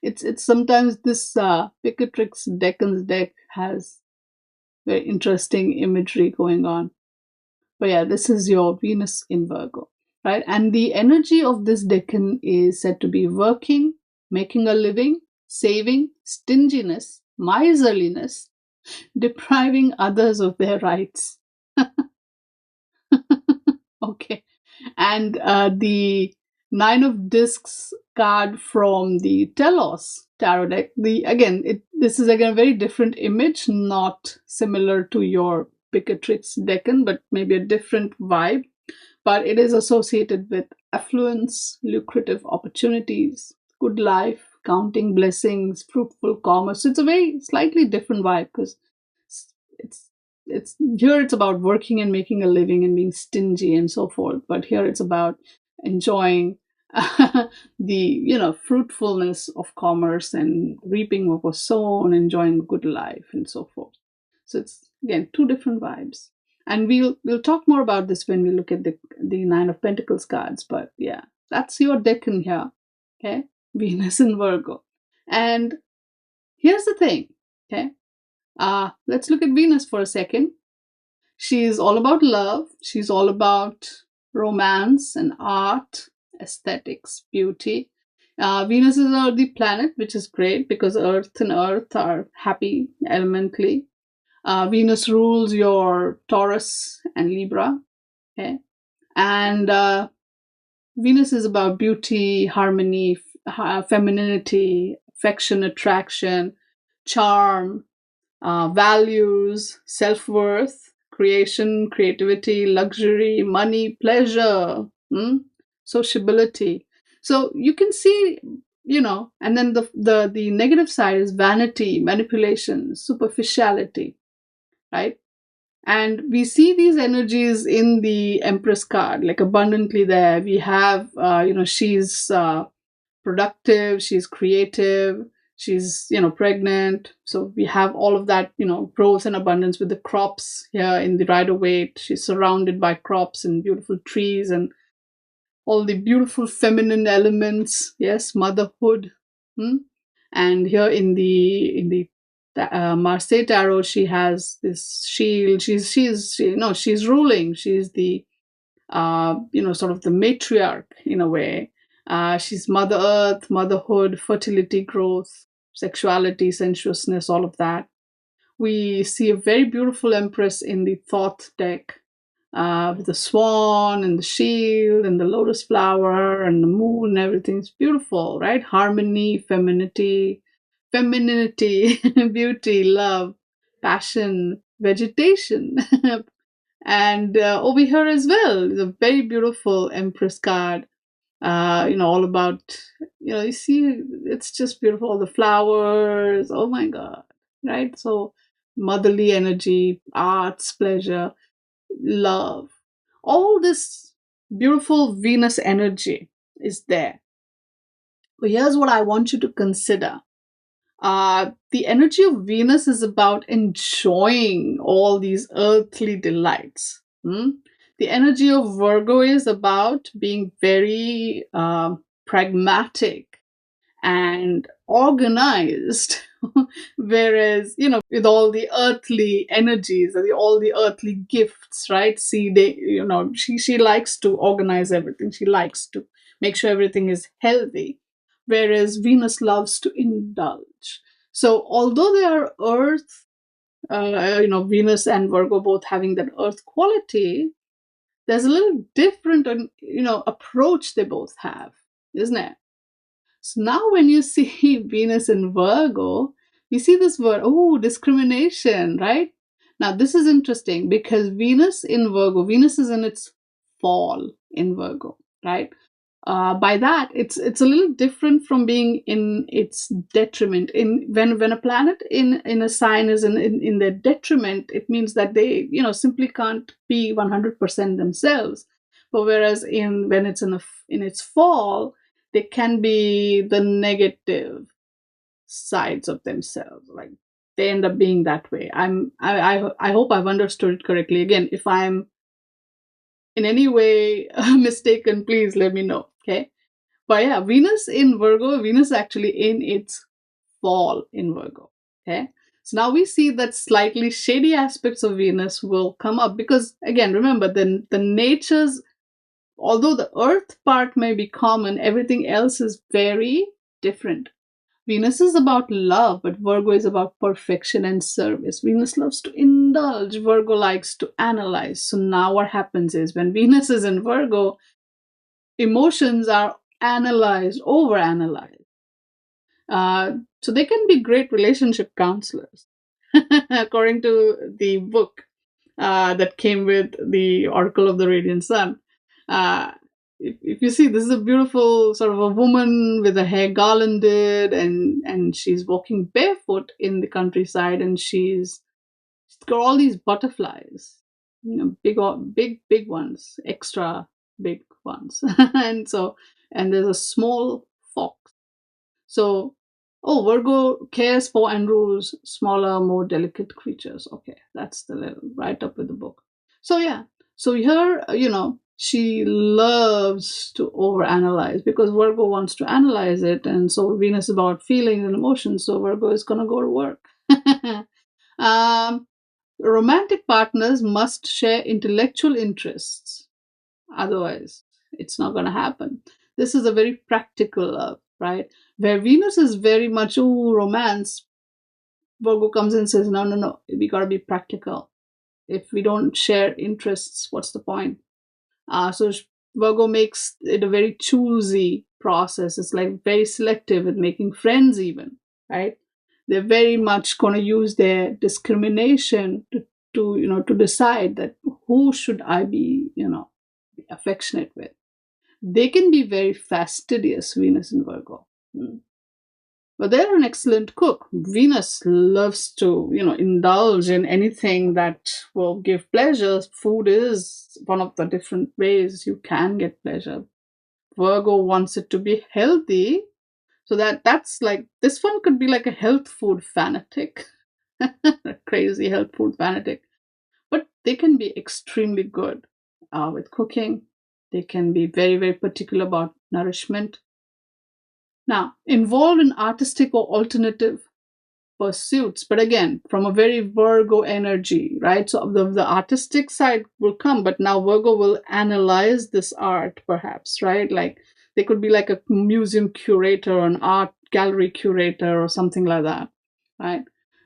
it's sometimes this Picatrix Decan's deck has very interesting imagery going on. But yeah, this is your Venus in Virgo, right? And the energy of this decan is said to be working, making a living, saving, stinginess, miserliness, depriving others of their rights. Okay. And the Nine of Discs card from the Telos tarot deck. This is again a very different image, not similar to your Picatrix decan, but maybe a different vibe. But it is associated with affluence, lucrative opportunities, good life, counting blessings, fruitful commerce. So it's a very slightly different vibe, because it's here it's about working and making a living and being stingy and so forth. But here it's about enjoying the fruitfulness of commerce and reaping what was sown, enjoying a good life and so forth. So it's again two different vibes. And we'll talk more about this when we look at the Nine of Pentacles cards. But yeah, that's your decan here. Okay, Venus in Virgo. And here's the thing. Okay, let's look at Venus for a second. She's all about love. She's all about romance and art, aesthetics, beauty. Venus is an earthy planet, which is great because Earth and Earth are happy elementally. Venus rules your Taurus and Libra. Okay, and Venus is about beauty, harmony, femininity, affection, attraction, charm, values, self-worth, creation, creativity, luxury, money, pleasure, sociability. So you can see, and then the negative side is vanity, manipulation, superficiality, right? And we see these energies in the Empress card, like abundantly there. We have, she's productive, she's creative, she's pregnant. So we have all of that, growth and abundance with the crops here in the Rider-Waite. She's surrounded by crops and beautiful trees and all the beautiful feminine elements. Yes, motherhood. And here in the Marseille tarot, she has this shield. She's ruling. She's the sort of the matriarch in a way. She's Mother Earth, motherhood, fertility, growth, sexuality, sensuousness, all of that. We see a very beautiful Empress in the Thoth deck, with the swan and the shield and the lotus flower and the moon and everything. It's beautiful, right? Harmony, femininity, beauty, love, passion, vegetation. And over here as well, the very beautiful Empress card. All about, you see, it's just beautiful. All the flowers. Oh my God, right? So motherly energy, arts, pleasure, love, all this beautiful Venus energy is there. But here's what I want you to consider. The energy of Venus is about enjoying all these earthly delights. The energy of Virgo is about being very pragmatic and organized. Whereas, with all the earthly energies, all the earthly gifts, right? See, she likes to organize everything. She likes to make sure everything is healthy. Whereas Venus loves to indulge. So, although they are earth, Venus and Virgo both having that earth quality, there's a little different, approach they both have, isn't it? So now when you see Venus in Virgo, we see this word, oh, discrimination, right? Now this is interesting because Venus in Virgo, Venus is in its fall in Virgo, right? By that, it's a little different from being in its detriment. When a planet in a sign is in their detriment, it means that they simply can't be 100% themselves. But whereas when it's in its fall, they can be the negative sides of themselves. Like they end up being that way. I hope I've understood it correctly. Again, if I'm in any way mistaken, please let me know. Okay. But yeah, Venus in Virgo, Venus actually in its fall in Virgo. Okay. So now we see that slightly shady aspects of Venus will come up because, again, remember the natures, although the earth part may be common, everything else is very different. Venus is about love, but Virgo is about perfection and service. Venus loves to indulge, Virgo likes to analyze. So now what happens is when Venus is in Virgo, emotions are analyzed, overanalyzed. So they can be great relationship counselors, according to the book that came with the Oracle of the Radiant Sun. Uh, if you see, this is a beautiful sort of a woman with her hair garlanded, and she's walking barefoot in the countryside, and she's got all these butterflies, big ones, extra big ones, and there's a small fox. So, oh, Virgo cares for and rules smaller, more delicate creatures. Okay, that's the level, right up with the book. So, yeah. So here, she loves to overanalyze because Virgo wants to analyze it. And so Venus is about feelings and emotions. So Virgo is going to go to work. um, Romantic partners must share intellectual interests. Otherwise, it's not going to happen. This is a very practical love, right? Where Venus is very much, oh, romance, Virgo comes in and says, no, no, no, we got to be practical. If we don't share interests, what's the point? So Virgo makes it a very choosy process. It's like very selective in making friends, even, right? They're very much going to use their discrimination to decide that who should I be, affectionate with. They can be very fastidious, Venus and Virgo. But they're an excellent cook. Venus loves to, indulge in anything that will give pleasure. Food is one of the different ways you can get pleasure. Virgo wants it to be healthy. So that's like, this one could be like a health food fanatic. A crazy health food fanatic. But they can be extremely good with cooking. They can be very, very particular about nourishment. Now, involved in artistic or alternative pursuits, but again, from a very Virgo energy, right? So the artistic side will come, but now Virgo will analyze this art, perhaps, right? Like they could be like a museum curator, an art gallery curator, or something like that, right?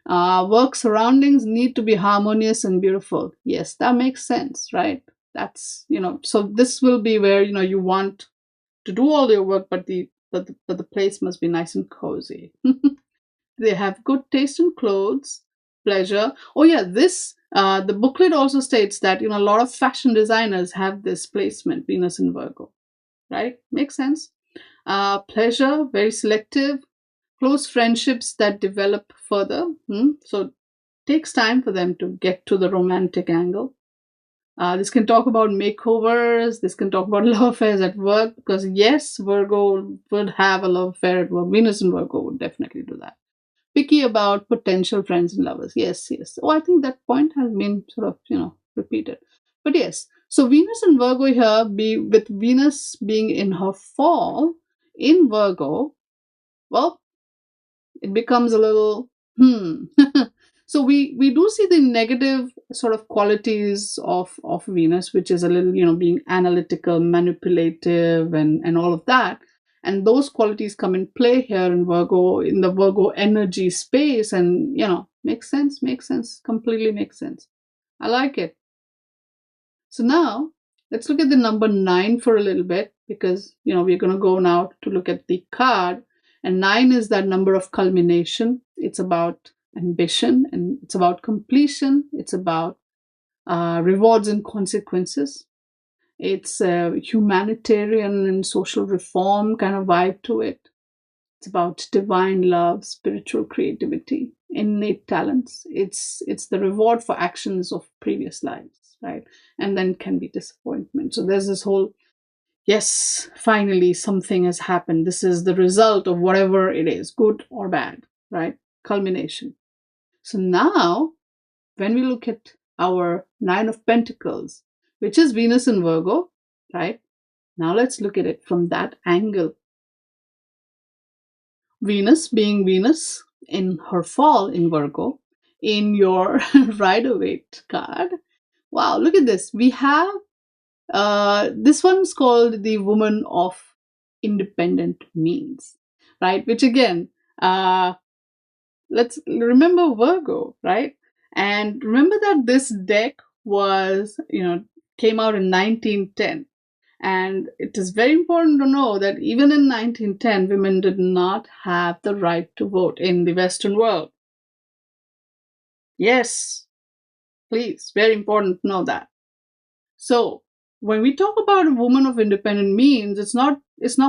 Work surroundings need to be harmonious and beautiful. Yes, that makes sense, right? That's, so this will be where, you want to do all your work, but the place must be nice and cozy. They have good taste in clothes, pleasure. Oh yeah, the booklet also states that a lot of fashion designers have this placement, Venus in Virgo, right? Makes sense. Pleasure, very selective. Close friendships that develop further. So takes time for them to get to the romantic angle. This can talk about makeovers. This can talk about love affairs at work, because yes, Virgo would have a love affair at work. Venus in Virgo would definitely do that. Picky about potential friends and lovers. Yes, yes. Oh, I think that point has been sort of, repeated. But yes, so Venus in Virgo here, with Venus being in her fall in Virgo, well, it becomes a little so we do see the negative sort of qualities of Venus, which is a little, being analytical, manipulative, and all of that. And those qualities come in play here in Virgo, in the Virgo energy space, and makes sense, completely makes sense. I like it. So now let's look at the number 9 for a little bit, because we're going to go now to look at the card. And 9 is that number of culmination. It's about ambition, and it's about completion. It's about rewards and consequences. It's a humanitarian and social reform kind of vibe to it. It's about divine love, spiritual creativity, innate talents. It's the reward for actions of previous lives, right? And then can be disappointment. So there's this whole, yes, finally something has happened. This is the result of whatever it is, good or bad, right? Culmination. So now, when we look at our Nine of Pentacles, which is Venus in Virgo, right? Now let's look at it from that angle. Venus being Venus in her fall in Virgo, in your Rider-Waite card. Wow, look at this. We have this one's called the Woman of Independent Means, right? Which again, let's remember Virgo, right? And remember that this deck was, came out in 1910. And it is very important to know that even in 1910, women did not have the right to vote in the Western world. Yes, please, very important to know that. So when we talk about a woman of independent means, it's not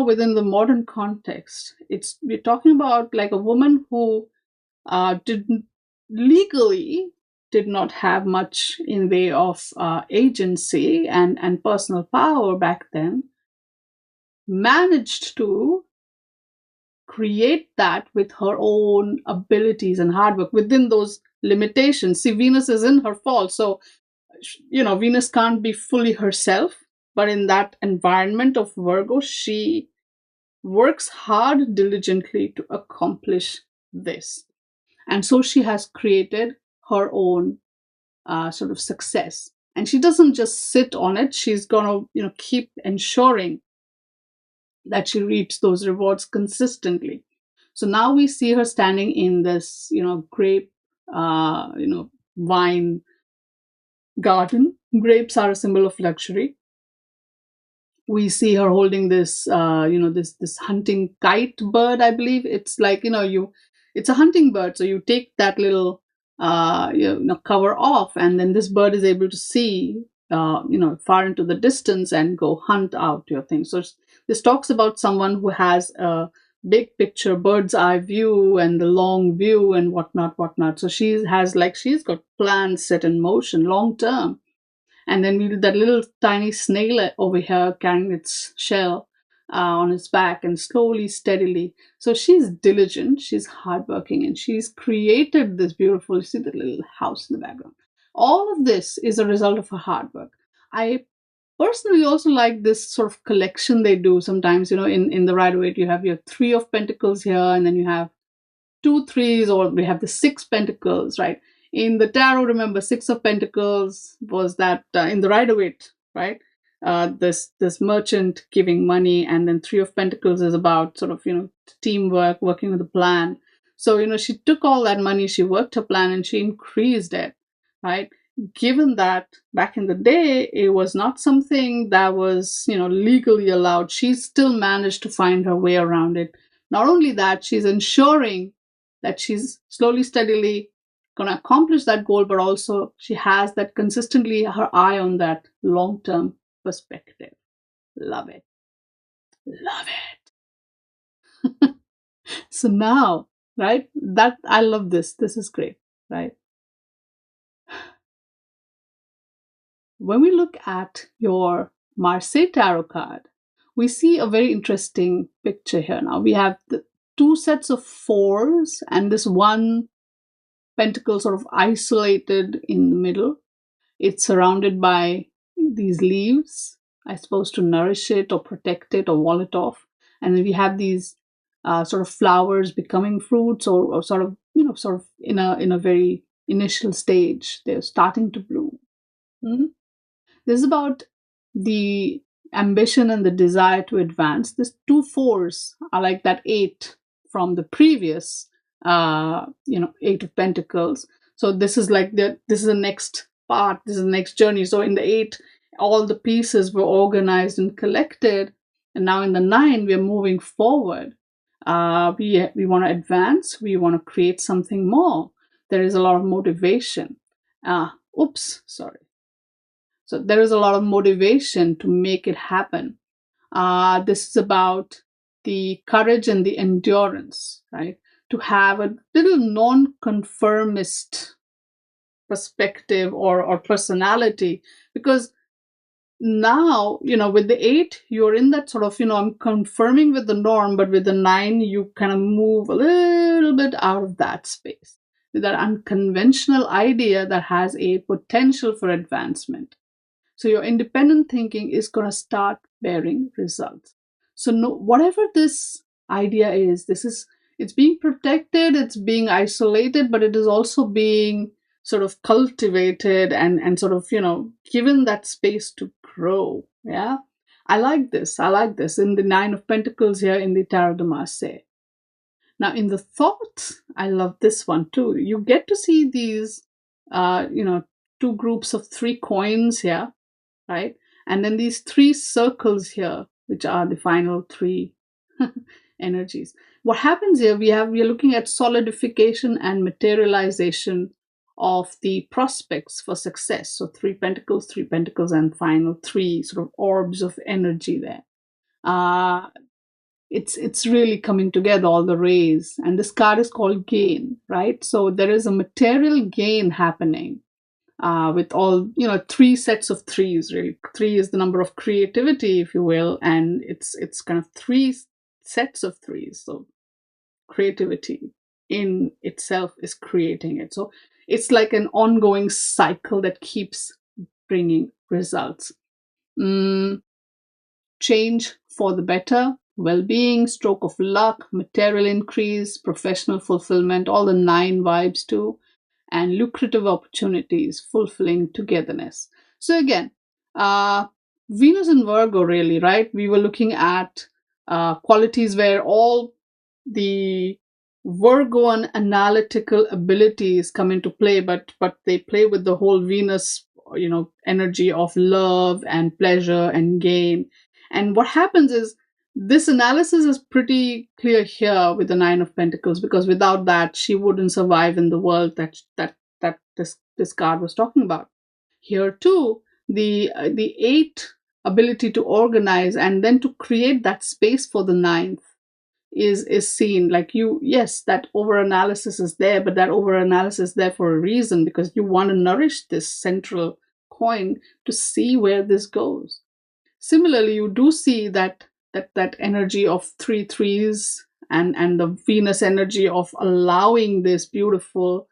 within the modern context. We're talking about like a woman who didn't legally did not have much in way of agency and personal power back then, managed to create that with her own abilities and hard work within those limitations. See, Venus is in her fall, so Venus can't be fully herself, but in that environment of Virgo, she works hard diligently to accomplish this. And so she has created her own sort of success. And she doesn't just sit on it. She's going to, keep ensuring that she reaps those rewards consistently. So now we see her standing in this, grape, wine garden. Grapes are a symbol of luxury. We see her holding this, this hunting kite bird. I believe it's like, it's a hunting bird. So you take that little, cover off, and then this bird is able to see, far into the distance and go hunt out your thing. So this talks about someone who has a big picture, bird's eye view, and the long view, and whatnot. So she's got plans set in motion long term. And then we did that little tiny snail over here carrying its shell on its back, and slowly, steadily. So she's diligent, she's hardworking, and she's created this beautiful, you see the little house in the background. All of this is a result of her hard work. I personally also like this sort of collection they do sometimes, in the Rider-Waite, you have your Three of Pentacles here, and then you have two threes, or we have the Six Pentacles, right? In the tarot, remember, Six of Pentacles was that in the Rider-Waite, right? This merchant giving money, and then Three of Pentacles is about sort of teamwork, working with a plan. So she took all that money, she worked her plan, and she increased it, right? Given that back in the day it was not something that was legally allowed, she still managed to find her way around it. Not only that, she's ensuring that she's slowly, steadily going to accomplish that goal, but also she has that consistently her eye on that long-term perspective. Love it. Love it. So now, right, that I love this. This is great, right? when we look at your Marseille tarot card, we see a very interesting picture here. Now we have the two sets of fours and this one pentacle sort of isolated in the middle. It's surrounded by these leaves, I suppose, to nourish it or protect it or wall it off. And then we have these sort of flowers becoming fruits, or sort of, sort of in a very initial stage. They're starting to bloom. Mm-hmm. This is about the ambition and the desire to advance. These two fours are like that eight from the previous, Eight of Pentacles. So this is like this is the next part. This is the next journey. So in the eight, all the pieces were organized and collected, and now in the nine, we are moving forward. We want to advance. We want to create something more. There is a lot of motivation. Sorry. So there is a lot of motivation to make it happen. This is about the courage and the endurance, right? To have a little non-conformist perspective or personality, because now, with the eight, you're in that sort of, I'm confirming with the norm, but with the nine, you kind of move a little bit out of that space with that unconventional idea that has a potential for advancement. So your independent thinking is going to start bearing results. So whatever this idea is, it's being protected, it's being isolated, but it is also being sort of cultivated and sort of, given that space to grow. Yeah. I like this in the Nine of Pentacles here in the Tarot de Marseille. Now in the thought, I love this one too. You get to see these, two groups of 3 coins here, right? And then these 3 circles here, which are the final 3 energies. What happens here, we are looking at solidification and materialization of the prospects for success. So 3 pentacles, and final 3 sort of orbs of energy there. It's really coming together, all the rays. And this card is called gain, right? So there is a material gain happening. With all, 3 sets of 3s, really. 3 is the number of creativity, if you will, and it's kind of 3 sets of 3s. So creativity in itself is creating it. So it's like an ongoing cycle that keeps bringing results. Change for the better, well-being, stroke of luck, material increase, professional fulfillment, all the 9 vibes too. And lucrative opportunities, fulfilling togetherness. So again, Venus in Virgo, really, right? We were looking at qualities where all the Virgoan analytical abilities come into play, but they play with the whole Venus, energy of love and pleasure and gain. And what happens is, this analysis is pretty clear here with the Nine of Pentacles, because without that, she wouldn't survive in the world that this card was talking about. Here too, the 8 ability to organize and then to create that space for the 9th is seen. Like yes, that over analysis is there, but that over analysis is there for a reason, because you want to nourish this central coin to see where this goes. Similarly, you do see that energy of 3 threes and the Venus energy of allowing this beautiful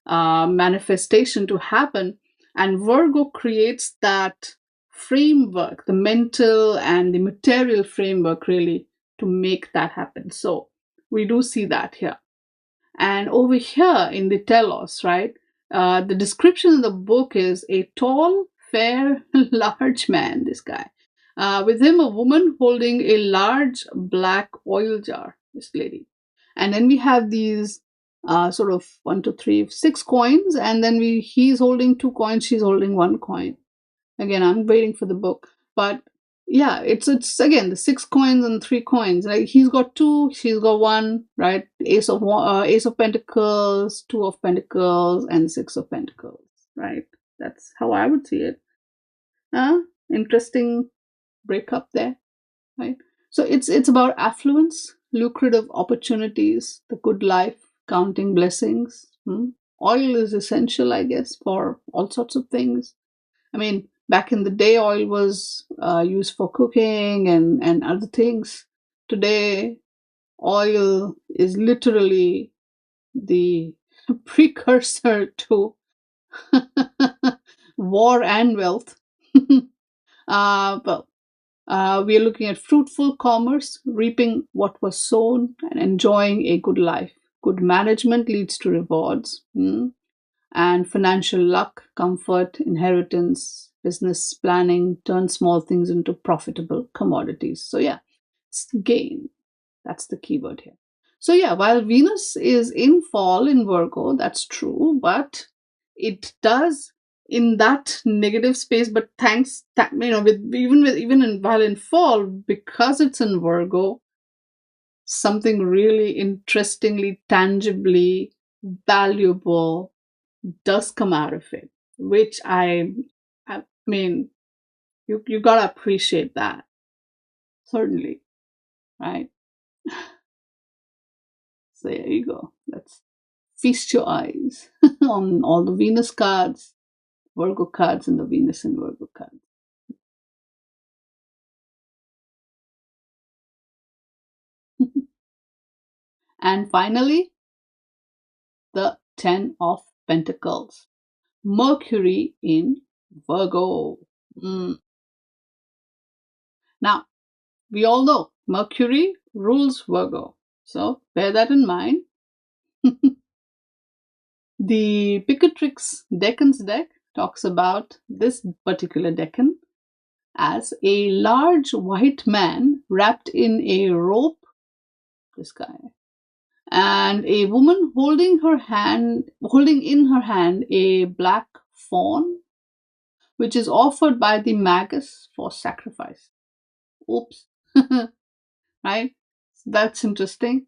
manifestation to happen. And Virgo creates that framework, the mental and the material framework, really, to make that happen. So we do see that here. And over here in the telos, right, the description in the book is a tall, fair, large man, this guy. With him, a woman holding a large black oil jar, this lady. And then we have these sort of 1, 2, 3, 6 coins, and then he's holding 2 coins, she's holding 1 coin. Again, I'm waiting for the book, but yeah, it's again the 6 coins and 3 coins. Like he's got 2, she's got 1, right? Ace of Pentacles, 2 of Pentacles, and 6 of Pentacles, right? That's how I would see it. Interesting breakup there, right? So it's about affluence, lucrative opportunities, the good life, counting blessings. Oil is essential, I guess, for all sorts of things. I mean, Back in the day, oil was used for cooking and other things. Today, oil is literally the precursor to war and wealth. Well, we are looking at fruitful commerce, reaping what was sown, and enjoying a good life. Good management leads to rewards. And financial luck, comfort, inheritance, business planning turn small things into profitable commodities. So, yeah, it's gain. That's the keyword here. So, yeah, while Venus is in fall in Virgo, that's true, but it does in that negative space. But thanks, while in fall, because it's in Virgo, something really interestingly, tangibly valuable does come out of it, which I mean, you gotta appreciate that, certainly, right? So there you go. Let's feast your eyes on all the Venus cards, Virgo cards, and the Venus and Virgo cards. And finally, the Ten of Pentacles, Mercury in Virgo. Now, we all know Mercury rules Virgo, so bear that in mind. The Picatrix Decans deck talks about this particular Decan as a large white man wrapped in a rope, this guy, and a woman holding in her hand a black fawn, which is offered by the magus for sacrifice. Oops. Right? So that's interesting.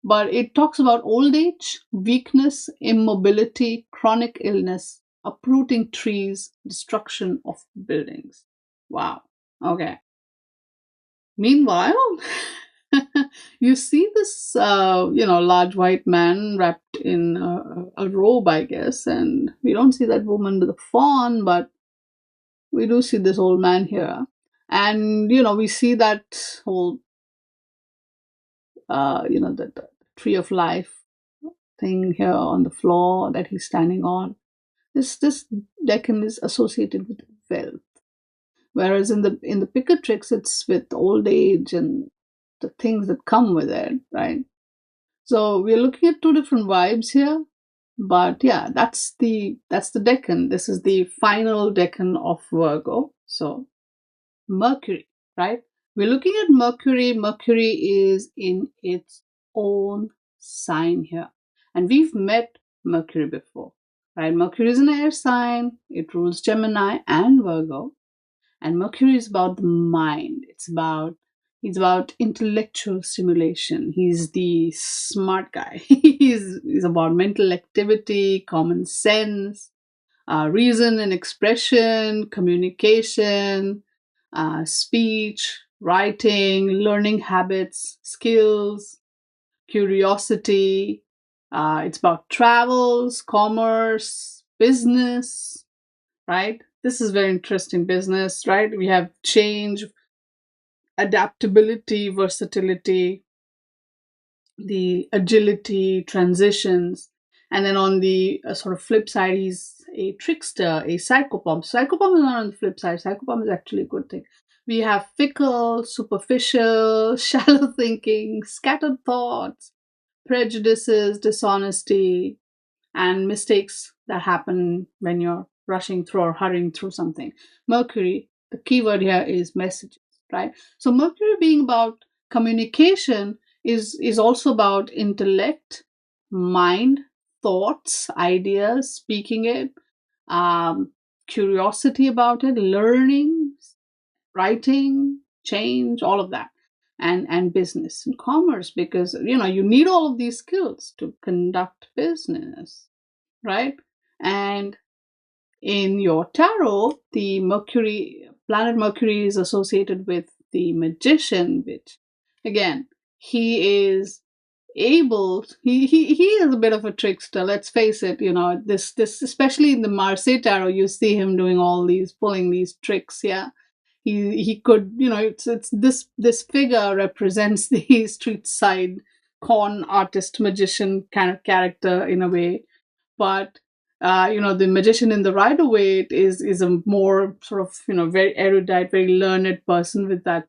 But it talks about old age, weakness, immobility, chronic illness, uprooting trees, destruction of buildings. Wow. Okay. Meanwhile, you see this, large white man wrapped in a robe, I guess, and we don't see that woman with a fawn, but we do see this old man here. And, we see that whole, the tree of life thing here on the floor that he's standing on. This Decan is associated with wealth, whereas in the Picatrix it's with old age and the things that come with it, right? So we're looking at two different vibes here, but yeah, that's the Decan. This is the final Decan of Virgo. So Mercury, right? We're looking at Mercury. Mercury is in its own sign here. And we've met Mercury before, right? Mercury is an air sign. It rules Gemini and Virgo. And Mercury is about the mind. It's about intellectual stimulation. He's the smart guy. he's about mental activity, common sense, reason and expression, communication, speech, writing, learning habits, skills, curiosity. It's about travels, commerce, business, right? This is very interesting business, right? We have change, adaptability, versatility, the agility, transitions. And then on the sort of flip side, he's a trickster, a psychopomp. Psychopomp is not on the flip side. Psychopomp is actually a good thing. We have fickle, superficial, shallow thinking, scattered thoughts, prejudices, dishonesty, and mistakes that happen when you're rushing through or hurrying through something. Mercury, the keyword here is messages, right? So Mercury being about communication is also about intellect, mind, thoughts, ideas, speaking it, curiosity about it, learning, writing, change, all of that, and business and commerce, because you need all of these skills to conduct business, right? And in your tarot, the planet Mercury is associated with the magician, which again, he is he is a bit of a trickster, let's face it. This especially in the Marseille tarot, you see him doing all these, pulling these tricks. Yeah, he could, it's this figure represents the street side con artist magician kind of character in a way. But the magician in the Rider Waite is a more sort of, very erudite, very learned person with that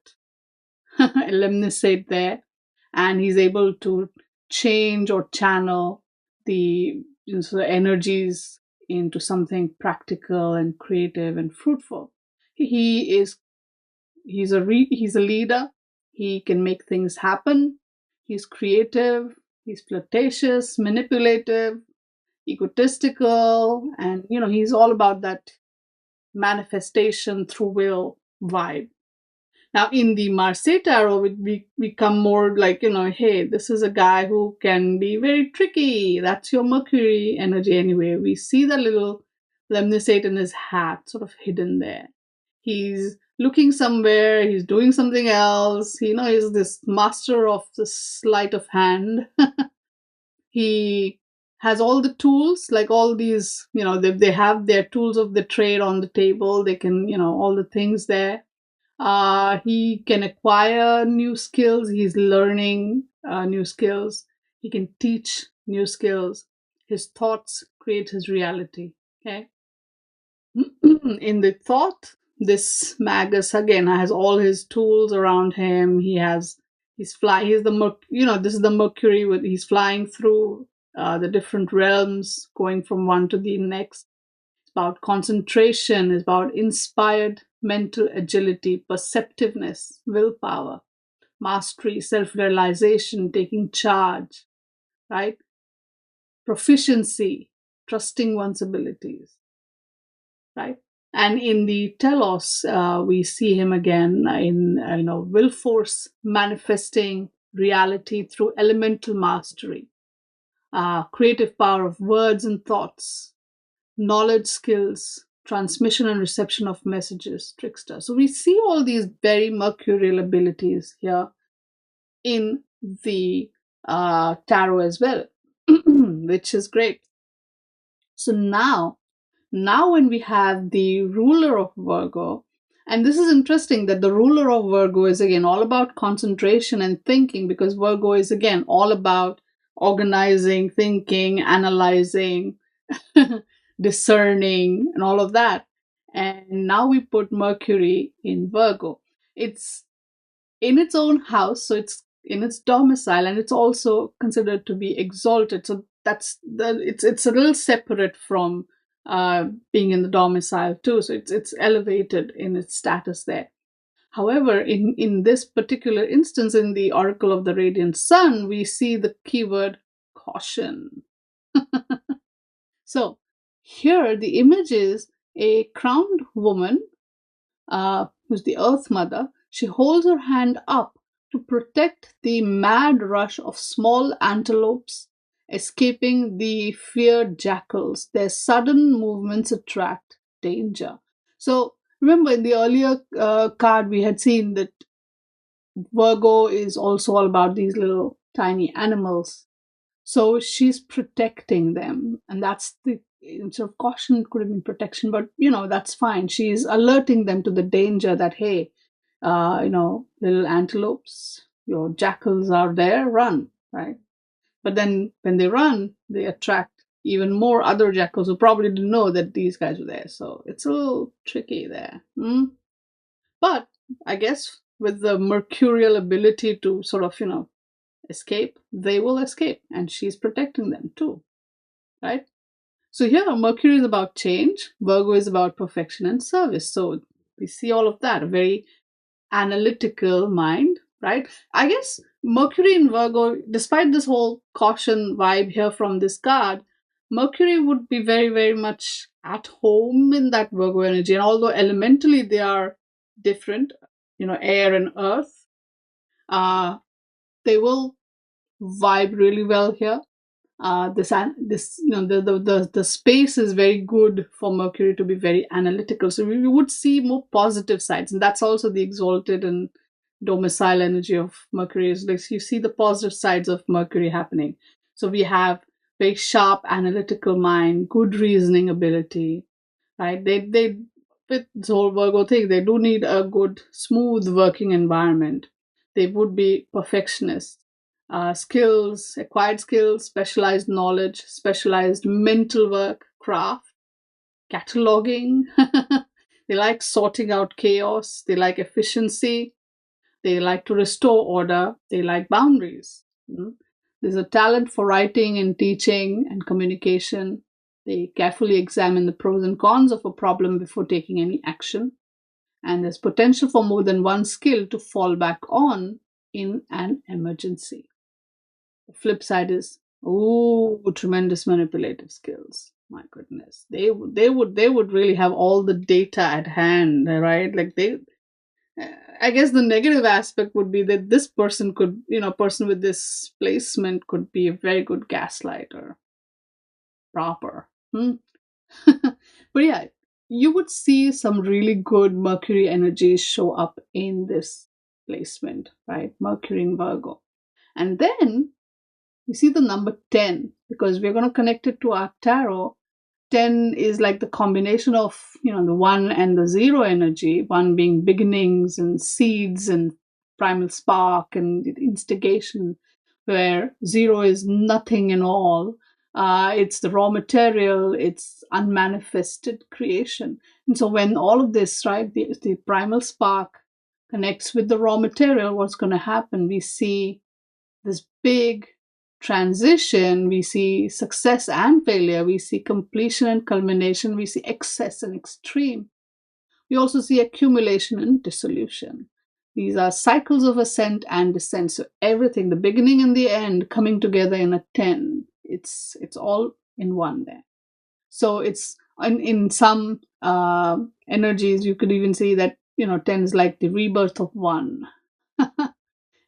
lemniscate there, and he's able to change or channel the, sort of energies into something practical and creative and fruitful. He's a leader. He can make things happen. He's creative. He's flirtatious, manipulative, egotistical, and he's all about that manifestation through will vibe. Now, in the Marseille tarot, we become more like, hey, this is a guy who can be very tricky. That's your Mercury energy anyway. We see the little lemniscate in his hat sort of hidden there. He's looking somewhere, he's doing something else. He's this master of the sleight of hand. He has all the tools, like all these, they have their tools of the trade on the table. They can, all the things there. He can acquire new skills. He's learning new skills. He can teach new skills. His thoughts create his reality. Okay. In the thought, this Magus again has all his tools around him. He's flying. He's this is the Mercury he's flying through the different realms, going from one to the next. It's about concentration. It's about inspired mental agility, perceptiveness, willpower, mastery, self-realization, taking charge, right? Proficiency, trusting one's abilities, right? And in the telos, we see him again in, will force, manifesting reality through elemental mastery, creative power of words and thoughts, knowledge, skills, transmission and reception of messages, trickster. So we see all these very mercurial abilities here in the tarot as well, which is great. So now when we have the ruler of Virgo, and this is interesting that the ruler of Virgo is again all about concentration and thinking, because Virgo is again all about organizing, thinking, analyzing, discerning, and all of that. And now we put Mercury in Virgo. It's in its own house, so it's in its domicile, and it's also considered to be exalted. So it's a little separate from being in the domicile too. So it's elevated in its status there. However, in this particular instance, in the Oracle of the Radiant Sun, we see the keyword caution. So here the image is a crowned woman, who's the Earth Mother. She holds her hand up to protect the mad rush of small antelopes escaping the feared jackals. Their sudden movements attract danger. So remember, in the earlier card, we had seen that Virgo is also all about these little tiny animals. So she's protecting them, and that's the sort of caution. Could have been protection, but that's fine. She's alerting them to the danger that, hey, little antelopes, your jackals are there, run, right? But then when they run, they attract even more other jackals who probably didn't know that these guys were there. So it's a little tricky there. But I guess with the mercurial ability to sort of, escape, they will escape, and she's protecting them too, right? So here Mercury is about change, Virgo is about perfection and service. So we see all of that, a very analytical mind, right? I guess Mercury in Virgo, despite this whole caution vibe here from this card, Mercury would be very, very much at home in that Virgo energy. And although elementally they are different, air and earth, they will vibe really well here. The space is very good for Mercury to be very analytical. So we would see more positive sides, and that's also the exalted and domicile energy of Mercury is like you see the positive sides of Mercury happening. So we have very sharp analytical mind, good reasoning ability, right? They with this whole Virgo thing, they do need a good, smooth working environment. They would be perfectionists. Skills, acquired skills, specialized knowledge, specialized mental work, craft, cataloging. They like sorting out chaos. They like efficiency. They like to restore order. They like boundaries. There's a talent for writing and teaching and communication. They carefully examine the pros and cons of a problem before taking any action. And there's potential for more than one skill to fall back on in an emergency. The flip side is, oh, tremendous manipulative skills. My goodness, they would really have all the data at hand, right? Like I guess the negative aspect would be that this person could, person with this placement could be a very good gaslighter, proper. But yeah, you would see some really good Mercury energies show up in this placement, right? Mercury in Virgo. And then you see the number 10, because we're going to connect it to our tarot. 10 is like the combination of, the 1 and the 0 energy, 1 being beginnings and seeds and primal spark and instigation, where 0 is nothing and all. It's the raw material, it's unmanifested creation. And so when all of this, right, the primal spark connects with the raw material, what's going to happen? We see this big transition. We see success and failure. We see completion and culmination. We see excess and extreme. We also see accumulation and dissolution. These are cycles of ascent and descent. So everything, the beginning and the end, coming together in a 10. It's all in one there. So it's in some energies, you could even see that 10 is like the rebirth of 1.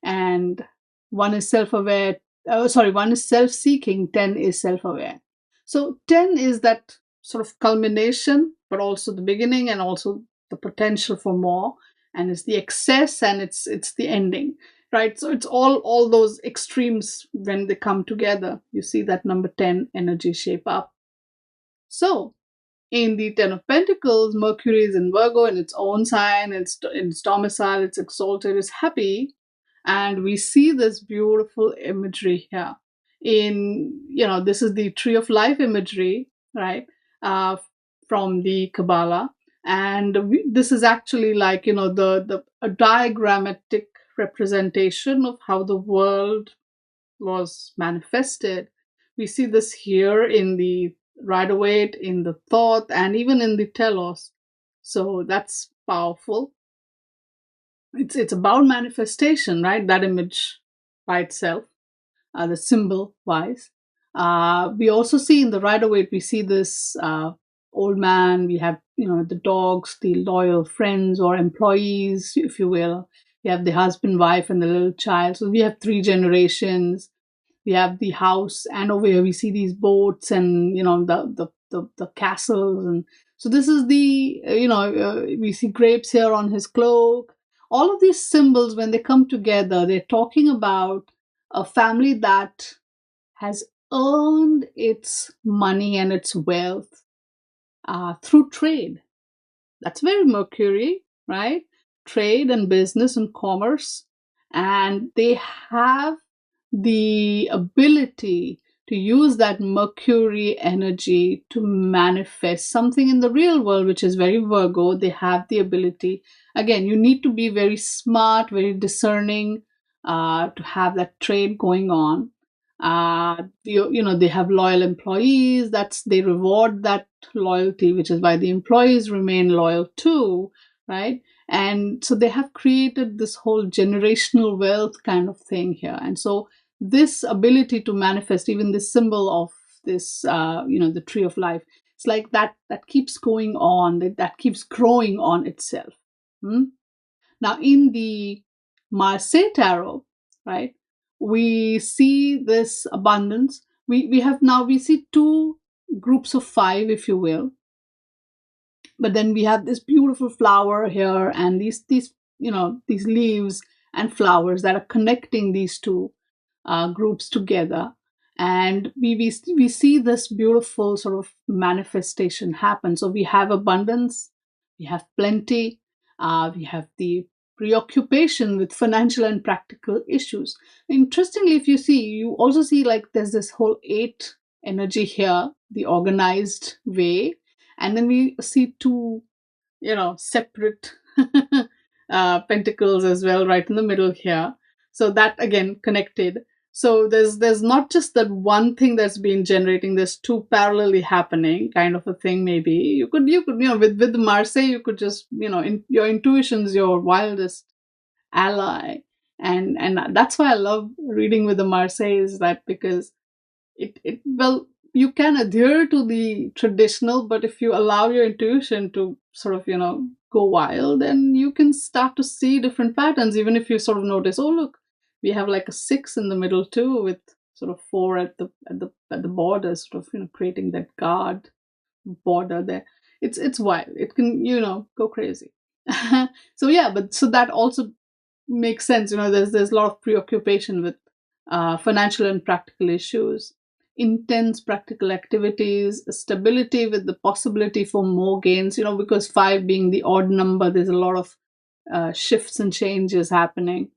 And 1 is self-aware. One is self-seeking, 10 is self-aware. So 10 is that sort of culmination, but also the beginning and also the potential for more. And it's the excess and it's the ending, right? So it's all those extremes when they come together. You see that number 10 energy shape up. So in the 10 of Pentacles, Mercury is in Virgo in its own sign, it's domicile, it's exalted, it's happy. And we see this beautiful imagery here. This is the Tree of Life imagery, right, from the Kabbalah. And this is actually like, a diagrammatic representation of how the world was manifested. We see this here in the Rider-Waite, in the thought, and even in the telos. So that's powerful. It's about manifestation, right? That image by itself, the symbol wise. We also see in the Rider-Waite, we see this old man. We have the dogs, the loyal friends or employees, if you will. We have the husband, wife, and the little child. So we have 3 generations. We have the house, and over here we see these boats and the castles. And so this is the we see grapes here on his cloak. All of these symbols, when they come together, they're talking about a family that has earned its money and its wealth through trade. That's very Mercury, right? Trade and business and commerce. And they have the ability to use that Mercury energy to manifest something in the real world, which is very Virgo. They have the ability. Again, you need to be very smart, very discerning to have that trade going on. They have loyal employees. They reward that loyalty, which is why the employees remain loyal too, right? And so they have created this whole generational wealth kind of thing here. And so this ability to manifest, even this symbol of this, the Tree of Life, it's like that keeps going on, that keeps growing on itself. Now, in the Marseille Tarot, right, we see this abundance. We see 2 groups of 5, if you will. But then we have this beautiful flower here and these leaves, and flowers that are connecting these two groups together. And we see this beautiful sort of manifestation happen. So we have abundance, we have plenty, we have the preoccupation with financial and practical issues. Interestingly, if you see, you also see like there's this whole eight energy here, the organized way, and then we see two, separate pentacles as well, right in the middle here. So that again connected. So there's not just that one thing that's been generating. There's two parallelly happening, kind of a thing. Maybe you could with Marseille, you could just your intuition's your wildest ally, and that's why I love reading with the Marseille, is that because it well, you can adhere to the traditional, but if you allow your intuition to sort of go wild, then you can start to see different patterns. Even if you sort of notice, oh look, we have like a 6 in the middle too, with sort of 4 at the border, sort of creating that guard border there. It's wild. It can go crazy. So yeah, but so that also makes sense. There's a lot of preoccupation with financial and practical issues, intense practical activities, stability with the possibility for more gains. Because 5 being the odd number, there's a lot of shifts and changes happening.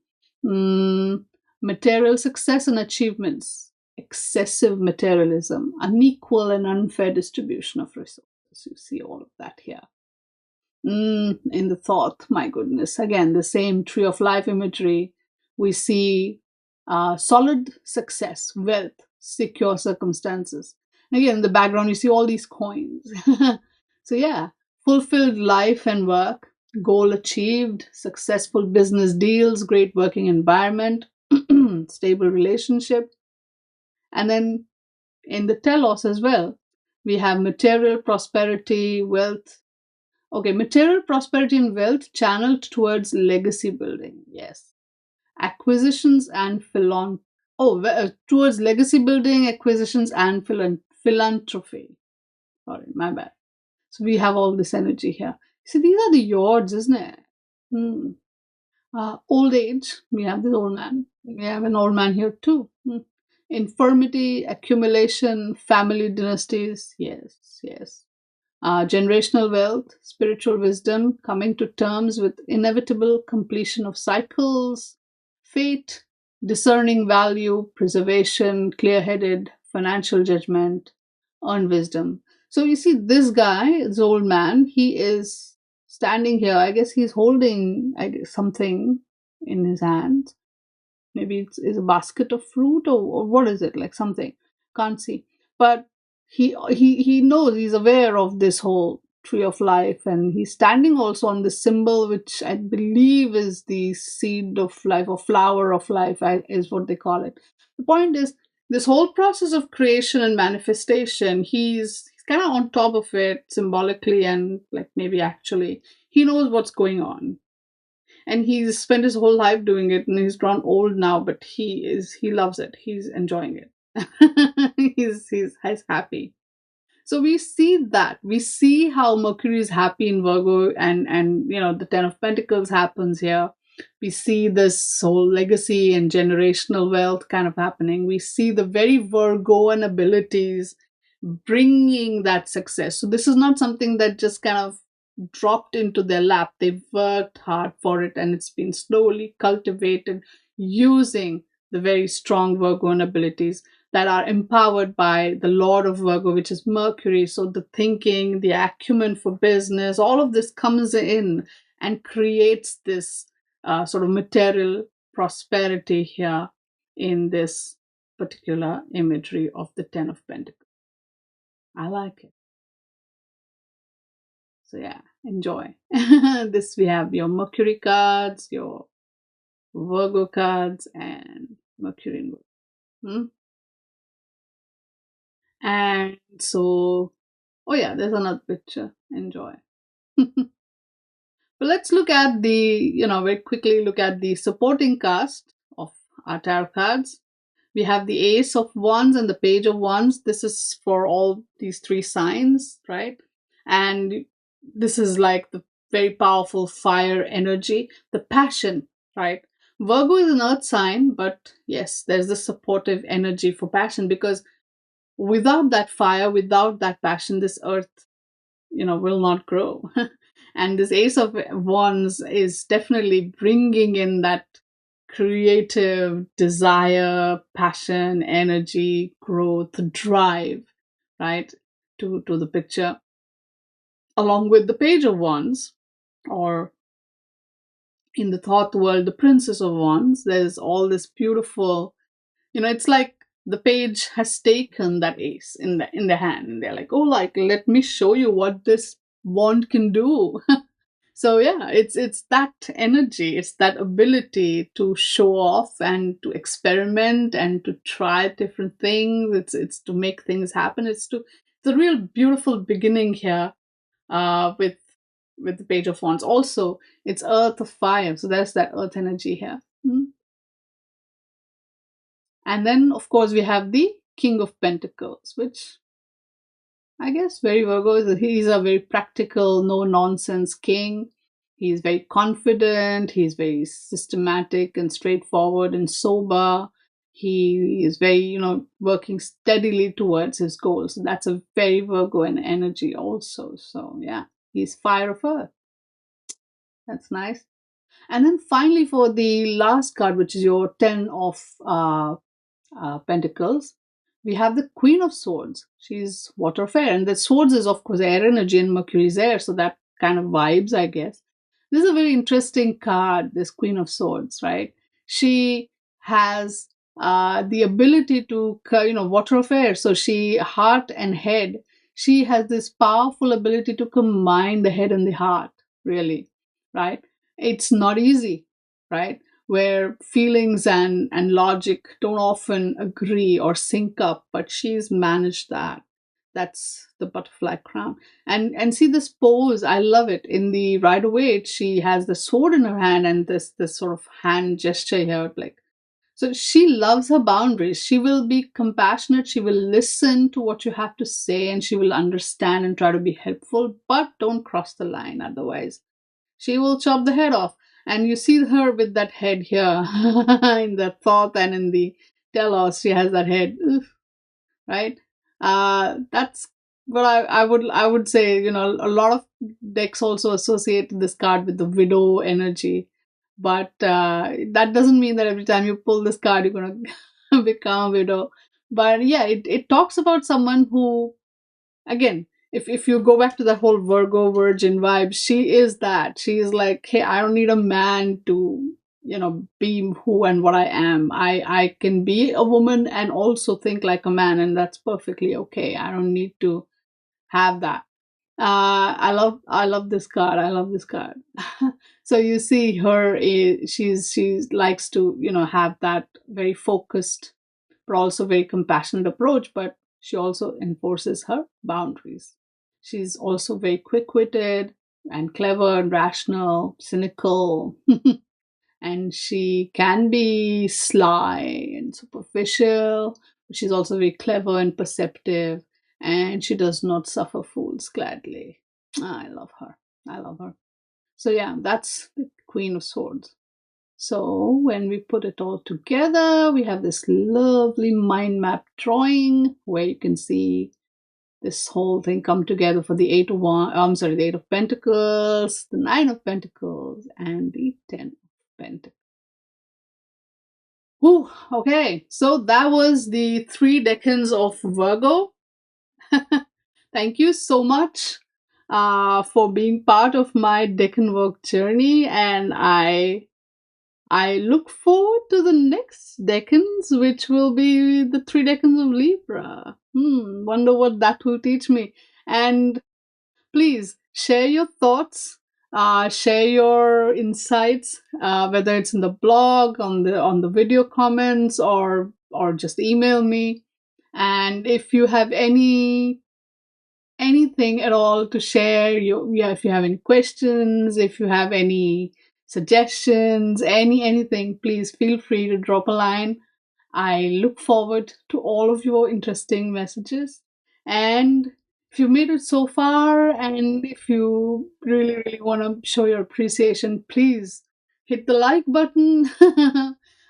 Material success and achievements, excessive materialism, unequal and unfair distribution of resources. You see all of that here. In the thought, my goodness, again, the same tree of life imagery. We see solid success, wealth, secure circumstances. And again, in the background, you see all these coins. So yeah, fulfilled life and work, goal achieved, successful business deals, great working environment, stable relationship. And then in the telos as well, we have material prosperity, wealth. Okay, material prosperity and wealth channeled towards legacy building. Yes. Acquisitions and towards legacy building, acquisitions, and philanthropy. Sorry, my bad. So we have all this energy here. See, these are the yords, isn't it? Old age. We have this old man. We have an old man here too. Infirmity, accumulation, family dynasties. Yes, yes. Generational wealth, spiritual wisdom, coming to terms with inevitable completion of cycles, fate, discerning value, preservation, clear headed, financial judgment, earned wisdom. So you see, this guy, this old man, he is standing here. I guess he's holding something in his hand. Maybe it's a basket of fruit, or what is it, like something. Can't see. But he knows, he's aware of this whole tree of life, and he's standing also on the symbol, which I believe is the seed of life or flower of life, is what they call it. The point is, this whole process of creation and manifestation, he's kind of on top of it symbolically, and like maybe actually he knows what's going on, and he's spent his whole life doing it, and he's grown old now, but he loves it, he's enjoying it. he's happy. So we see that. We see how Mercury is happy in Virgo, and the 10 of Pentacles happens here. We see this whole legacy and generational wealth kind of happening. We see the very Virgoan abilities bringing that success. So this is not something that just kind of dropped into their lap. They've worked hard for it, and it's been slowly cultivated using the very strong Virgoan abilities that are empowered by the Lord of Virgo, which is Mercury. So the thinking, the acumen for business, all of this comes in and creates this sort of material prosperity here in this particular imagery of the 10 of Pentacles. I like it. So yeah, enjoy. This, we have your Mercury cards, your Virgo cards, and Mercury in Virgo. And so, oh yeah, there's another picture. Enjoy. But let's look at very quickly look at the supporting cast of our tarot cards. We have the Ace of Wands and the Page of Wands. This is for all these 3 signs, right? And this is like the very powerful fire energy, the passion, right? Virgo is an earth sign, but yes, there's this supportive energy for passion, because without that fire, without that passion, this earth, will not grow. And this Ace of Wands is definitely bringing in that creative desire, passion, energy, growth, drive, right, to the picture, along with the Page of Wands, or in the thought world, the Princess of Wands. There's all this beautiful, it's like the page has taken that ace in the hand, and they're like, oh, like, let me show you what this wand can do. So yeah, it's that energy, it's that ability to show off and to experiment and to try different things. It's to make things happen. It's a real beautiful beginning here, with the Page of Wands. Also, it's Earth of Fire, so there's that Earth energy here. And then, of course, we have the King of Pentacles, which I guess very Virgo. He's a very practical, no nonsense king. He's very confident. He's very systematic and straightforward and sober. He is very, working steadily towards his goals. So that's a very Virgoan energy also. So yeah, he's fire of earth. That's nice. And then finally, for the last card, which is your Ten of Pentacles, we have the Queen of Swords. She's water of air, and the swords is, of course, air energy, and Mercury is air, so that kind of vibes, I guess. This is a very interesting card, this Queen of Swords, right? She has the ability to, water of air, so she, heart and head, she has this powerful ability to combine the head and the heart, really, right? It's not easy, right? Where feelings and logic don't often agree or sync up, but she's managed that. That's the butterfly crown. And see this pose, I love it. In the Rider Waite, she has the sword in her hand and this sort of hand gesture here, like, so she loves her boundaries. She will be compassionate, she will listen to what you have to say, and she will understand and try to be helpful, but don't cross the line otherwise. She will chop the head off. And you see her with that head here in the thought and in the telos, she has that head. Oof, right? That's what I would say. A lot of decks also associate this card with the widow energy, but that doesn't mean that every time you pull this card, you're gonna become a widow. But yeah, it talks about someone who, again, if you go back to that whole Virgo virgin vibe, she is that. She is like, hey, I don't need a man to, be who and what I am. I can be a woman and also think like a man, and that's perfectly okay. I don't need to have that. I love this card. I love this card. So you see her, she's likes to, have that very focused but also very compassionate approach, but she also enforces her boundaries. She's also very quick-witted and clever and rational, cynical, and she can be sly and superficial, but she's also very clever and perceptive, and she does not suffer fools gladly. I love her. I love her. So yeah, that's the Queen of Swords. So when we put it all together, we have this lovely mind map drawing where you can see this whole thing come together for the the Eight of Pentacles, the Nine of Pentacles, and the Ten of Pentacles. Whew, okay, so that was the 3 decans of Virgo. Thank you so much for being part of my decan work journey, and I look forward to the next decans, which will be the 3 decans of Libra. Wonder what that will teach me. And please share your thoughts, share your insights, whether it's in the blog, on the video comments, or just email me. And if you have anything at all to share, if you have any questions, if you have any suggestions, anything, please feel free to drop a line. I look forward to all of your interesting messages. And if you made it so far, and if you really, really want to show your appreciation, please hit the like button.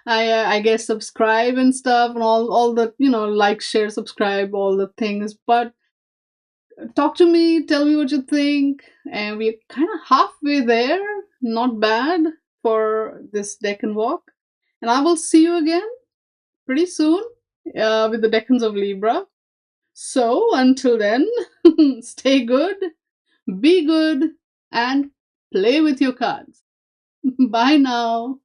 I guess subscribe and stuff, and all the, like, share, subscribe, all the things. But talk to me, tell me what you think, and we're kind of halfway there. Not bad for this Decan walk, and I will see you again pretty soon with the Decans of Libra. So until then, stay good, be good, and play with your cards. Bye now.